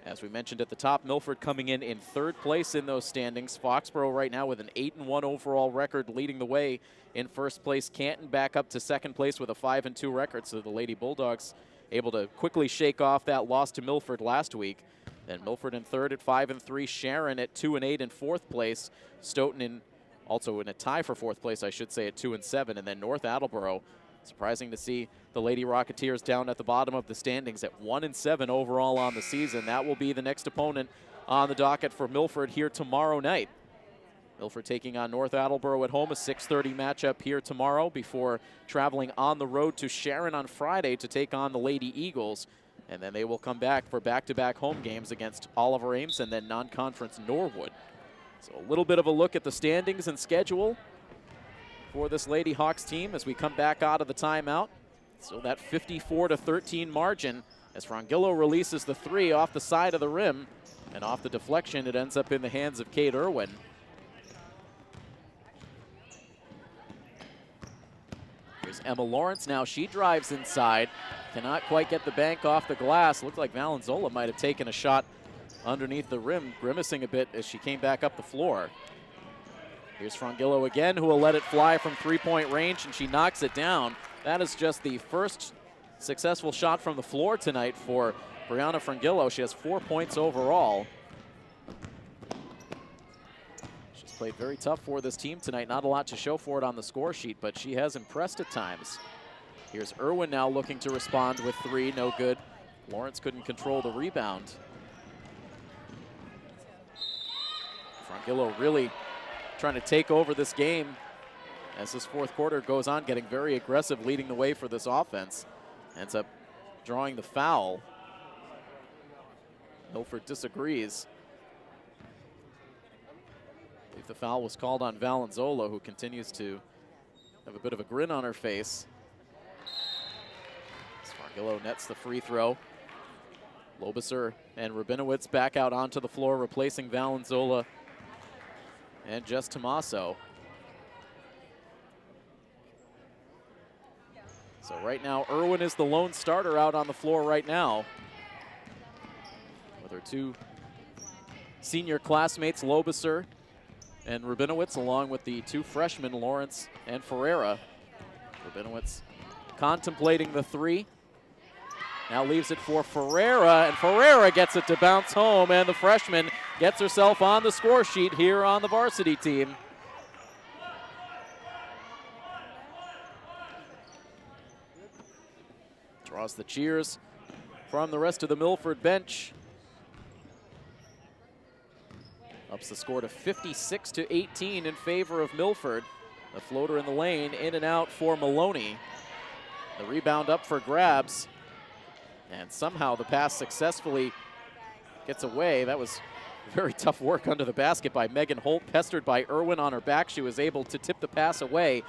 As we mentioned at the top, Milford coming in third place in those standings. Foxboro right now with an 8-1 overall record leading the way in first place. Canton back up to second place with a 5-2 record. So the Lady Bulldogs able to quickly shake off that loss to Milford last week. Then Milford in third at 5-3. Sharon at 2-8 in fourth place. Stoughton also in a tie for fourth place, I should say, at 2-7. And then North Attleboro, surprising to see the Lady Rocketeers down at the bottom of the standings at 1-7 overall on the season. That will be the next opponent on the docket for Milford here tomorrow night. Milford taking on North Attleboro at home, a 6:30 matchup here tomorrow before traveling on the road to Sharon on Friday to take on the Lady Eagles. And then they will come back for back-to-back home games against Oliver Ames and then non-conference Norwood. So a little bit of a look at the standings and schedule for this Lady Hawks team as we come back out of the timeout. So that 54-13 margin as Frangillo releases the 3 off the side of the rim, and off the deflection it ends up in the hands of Kate Irwin. Here's Emma Lawrence now. She drives inside, cannot quite get the bank off the glass. Looked like Valenzola might have taken a shot underneath the rim, grimacing a bit as she came back up the floor. Here's Frangillo again, who will let it fly from three-point range, and she knocks it down. That is just the first successful shot from the floor tonight for Brianna Frangillo. She has 4 points overall. She's played very tough for this team tonight. Not a lot to show for it on the score sheet, but she has impressed at times. Here's Irwin now looking to respond with 3, no good. Lawrence couldn't control the rebound. Frangillo really trying to take over this game as this fourth quarter goes on, getting very aggressive, leading the way for this offense. Ends up drawing the foul. Milford disagrees. I believe the foul was called on Valenzola, who continues to have a bit of a grin on her face. Frangillo nets the free throw. Lobiser and Rabinowitz back out onto the floor, replacing Valenzola and Jess Tomaso. So right now, Irwin is the lone starter out on the floor right now, with her 2 senior classmates, Lobiser and Rabinowitz, along with the 2 freshmen, Lawrence and Ferreira. Rabinowitz contemplating the 3. Now leaves it for Ferreira, and Ferreira gets it to bounce home, and the freshman gets herself on the score sheet here on the varsity team. Draws the cheers from the rest of the Milford bench. Ups the score to 56-18 in favor of Milford. The floater in the lane, in and out for Maloney. The rebound up for grabs. And somehow the pass successfully gets away. That was very tough work under the basket by Megan Holt, pestered by Irwin on her back. She was able to tip the pass away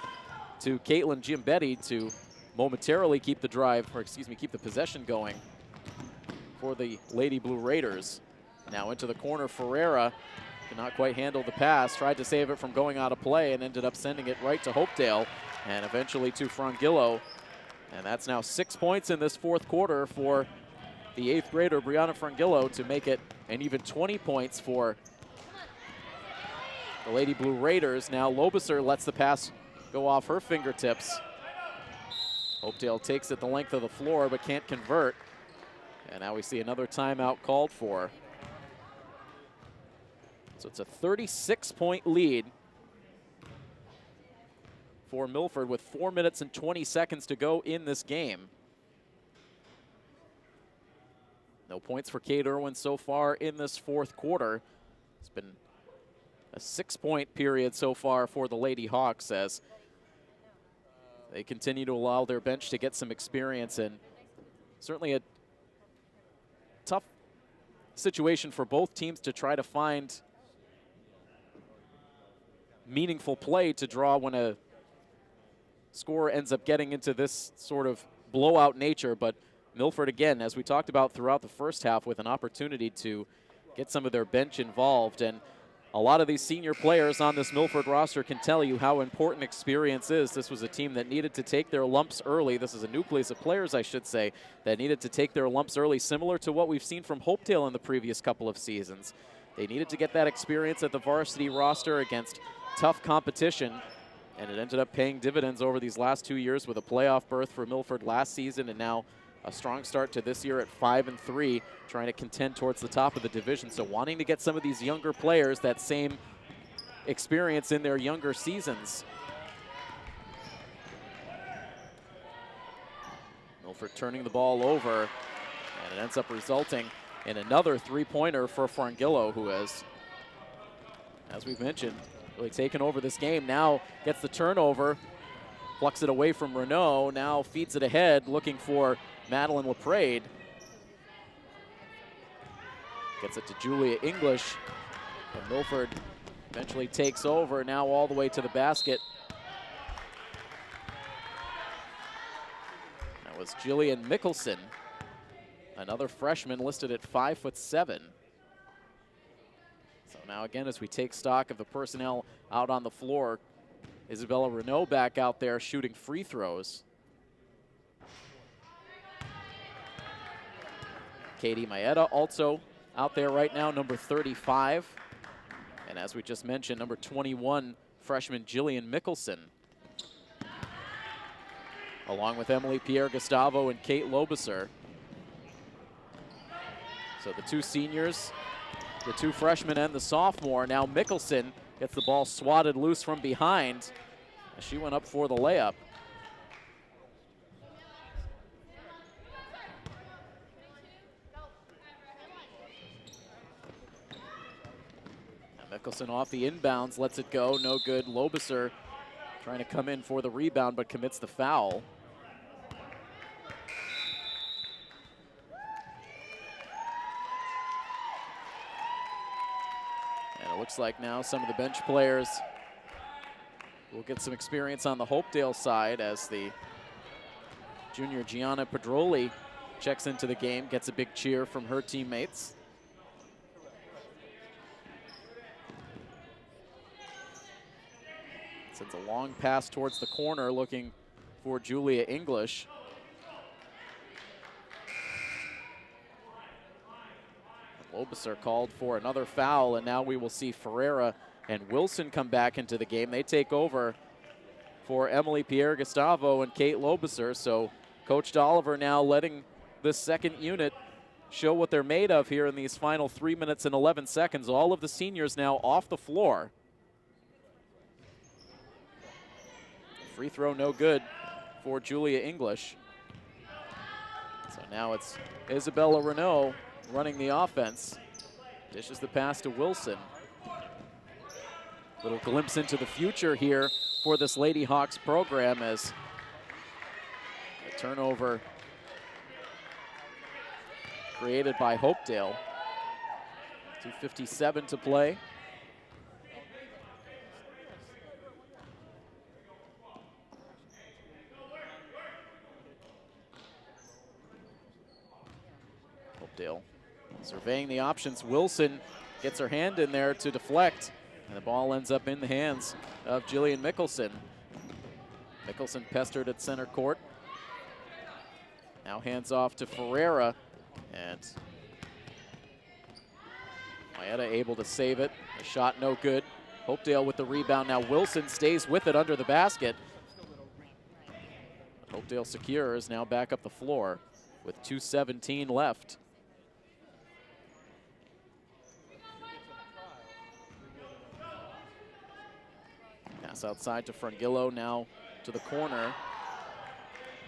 to Caitlin Giambetti to momentarily keep the drive, or excuse me, keep the possession going for the Lady Blue Raiders. Now into the corner, Ferreira cannot quite handle the pass, tried to save it from going out of play and ended up sending it right to Hopedale and eventually to Frangillo. And that's now 6 points in this fourth quarter for the 8th grader, Brianna Frangillo, to make it an even 20 points for the Lady Blue Raiders. Now Lobiser lets the pass go off her fingertips. Hopedale takes it the length of the floor but can't convert. And now we see another timeout called for. So it's a 36-point lead for Milford with 4 minutes and 20 seconds to go in this game. No points for Kate Irwin so far in this fourth quarter. It's been a 6-point period so far for the Lady Hawks as they continue to allow their bench to get some experience, and certainly a tough situation for both teams to try to find meaningful play to draw when a score ends up getting into this sort of blowout nature. But Milford, again, as we talked about throughout the first half, with an opportunity to get some of their bench involved. And a lot of these senior players on this Milford roster can tell you how important experience is. This was a team that needed to take their lumps early. This is a nucleus of players, I should say, that needed to take their lumps early, similar to what we've seen from Hopedale in the previous couple of seasons. They needed to get that experience at the varsity roster against tough competition, and it ended up paying dividends over these last 2 years with a playoff berth for Milford last season, and now a strong start to this year at 5-3, trying to contend towards the top of the division. So wanting to get some of these younger players that same experience in their younger seasons. Milford turning the ball over, and it ends up resulting in another three-pointer for Frangillo, who has, as we've mentioned, really taken over this game. Now gets the turnover, plucks it away from Renault, now feeds it ahead, looking for Madeline LaPrade. Gets it to Julia English, and Milford eventually takes over, now all the way to the basket. That was Jillian Mickelson, another freshman listed at 5'7". So now again, as we take stock of the personnel out on the floor, Isabella Renault back out there shooting free throws. Katie Maeda also out there right now, number 35. And as we just mentioned, number 21, freshman Jillian Mickelson, along with Emily Pierre-Gustavo and Kate Lobiser. So the two seniors, the two freshmen and the sophomore. Now Mickelson gets the ball swatted loose from behind as she went up for the layup. Now Mickelson off the inbounds, lets it go, no good. Lobiser trying to come in for the rebound, but commits the foul. It looks like now some of the bench players will get some experience on the Hopedale side as the junior Gianna Pedroli checks into the game, gets a big cheer from her teammates. Sends a long pass towards the corner, looking for Julia English. Lobiser called for another foul, and now we will see Ferreira and Wilson come back into the game. They take over for Emily Pierre-Gustavo and Kate Lobiser. So Coach Dolliver now letting this second unit show what they're made of here in these final 3 minutes and 11 seconds. All of the seniors now off the floor. Free throw no good for Julia English. So now it's Isabella Renault running the offense. Dishes the pass to Wilson. Little glimpse into the future here for this Lady Hawks program as a turnover created by Hopedale. 2:57 to play. Hopedale surveying the options. Wilson gets her hand in there to deflect, and the ball ends up in the hands of Jillian Mickelson. Mickelson pestered at center court. Now hands off to Ferreira, and Maeda able to save it. The shot no good. Hopedale with the rebound. Now Wilson stays with it under the basket. Hopedale secures, now back up the floor with 2:17 left. Pass outside to Frangillo, now to the corner.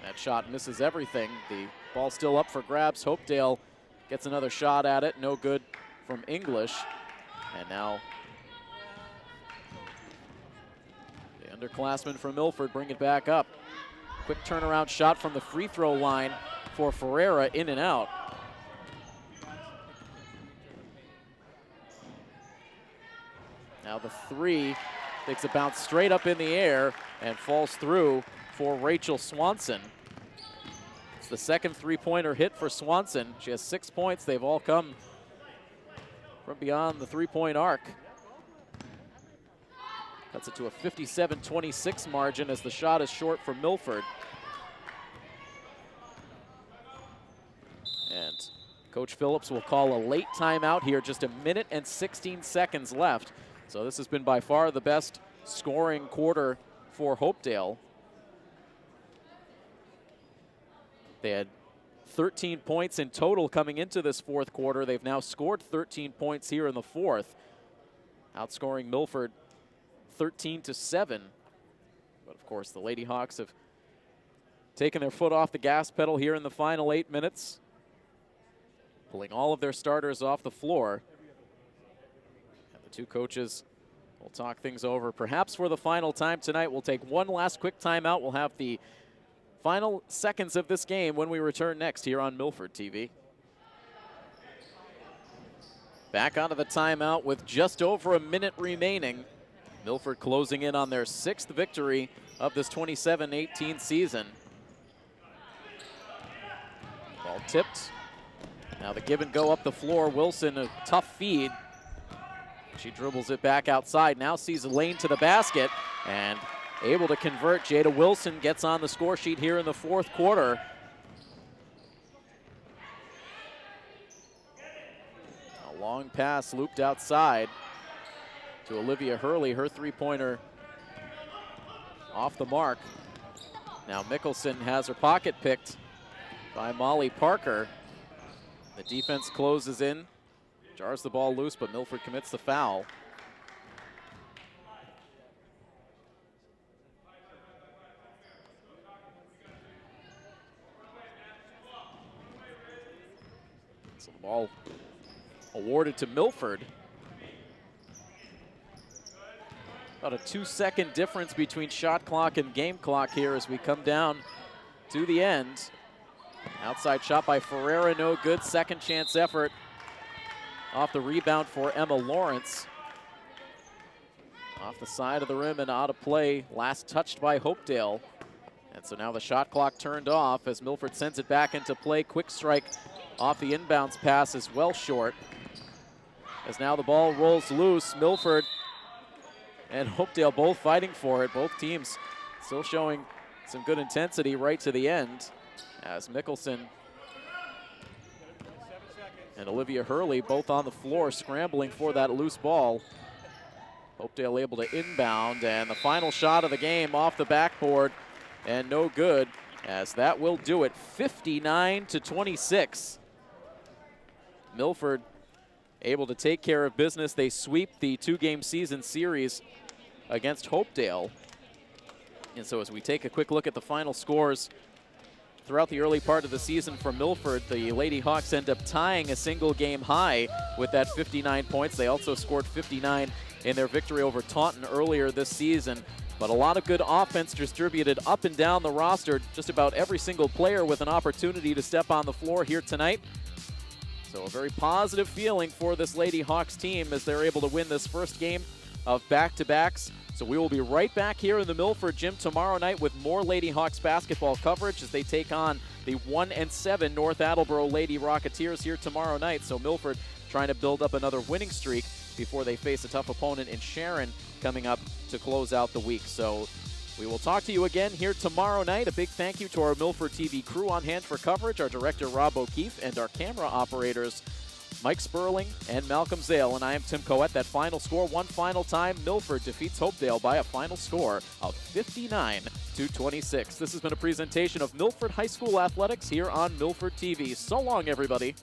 That shot misses everything. The ball still up for grabs. Hopedale gets another shot at it. No good from English. And now the underclassmen from Milford bring it back up. Quick turnaround shot from the free throw line for Ferreira, in and out. Now the three takes a bounce straight up in the air and falls through for Rachel Swanson. It's the second three-pointer hit for Swanson. She has 6 points. They've all come from beyond the three-point arc. Cuts it to a 57-26 margin as the shot is short for Milford. And Coach Phillips will call a late timeout here, just 1 minute and 16 seconds left. So this has been by far the best scoring quarter for Hopedale. They had 13 points in total coming into this fourth quarter. They've now scored 13 points here in the fourth, outscoring Milford 13-7. But of course, the Lady Hawks have taken their foot off the gas pedal here in the final 8 minutes, pulling all of their starters off the floor. And the two coaches will talk things over, perhaps for the final time tonight. We'll take one last quick timeout. We'll have the final seconds of this game when we return next here on Milford TV. Back onto the timeout with just over a minute remaining. Milford closing in on their 6th victory of this 27-18 season. Ball tipped. Now the give and go up the floor. Wilson, a tough feed. She dribbles it back outside. Now sees a lane to the basket and able to convert. Jada Wilson gets on the score sheet here in the fourth quarter. A long pass looped outside to Olivia Hurley. Her three-pointer off the mark. Now Mickelson has her pocket picked by Molly Parker. The defense closes in, jars the ball loose, but Milford commits the foul. So the ball awarded to Milford. About a 2-second difference between shot clock and game clock here as we come down to the end. Outside shot by Ferreira, no good. Second chance effort off the rebound for Emma Lawrence. Off the side of the rim and out of play. Last touched by Hopedale. And so now the shot clock turned off as Milford sends it back into play. Quick strike off the inbounds pass is well short. As now the ball rolls loose. Milford and Hopedale both fighting for it. Both teams still showing some good intensity right to the end, as Mickelson and Olivia Hurley both on the floor scrambling for that loose ball. Hopedale able to inbound, and the final shot of the game off the backboard and no good, as that will do it. 59-26. Milford able to take care of business. They sweep the two-game season series against Hopedale. And so as we take a quick look at the final scores throughout the early part of the season for Milford, the Lady Hawks end up tying a single game high with that 59 points. They also scored 59 in their victory over Taunton earlier this season. But a lot of good offense distributed up and down the roster. Just about every single player with an opportunity to step on the floor here tonight. So a very positive feeling for this Lady Hawks team as they're able to win this first game of back-to-backs. So we will be right back here in the Milford gym tomorrow night with more Lady Hawks basketball coverage as they take on the 1-7 North Attleboro Lady Rocketeers here tomorrow night. So Milford trying to build up another winning streak before they face a tough opponent in Sharon coming up to close out the week. So We will talk to you again here tomorrow night. A big thank you to our Milford TV crew on hand for coverage, our director Rob O'Keefe, and our camera operators Mike Sperling and Malcolm Zale. And I am Tim Coet. That final score, one final time, Milford defeats Hopedale by a final score of 59-26. This has been a presentation of Milford High School Athletics here on Milford TV. So long, everybody.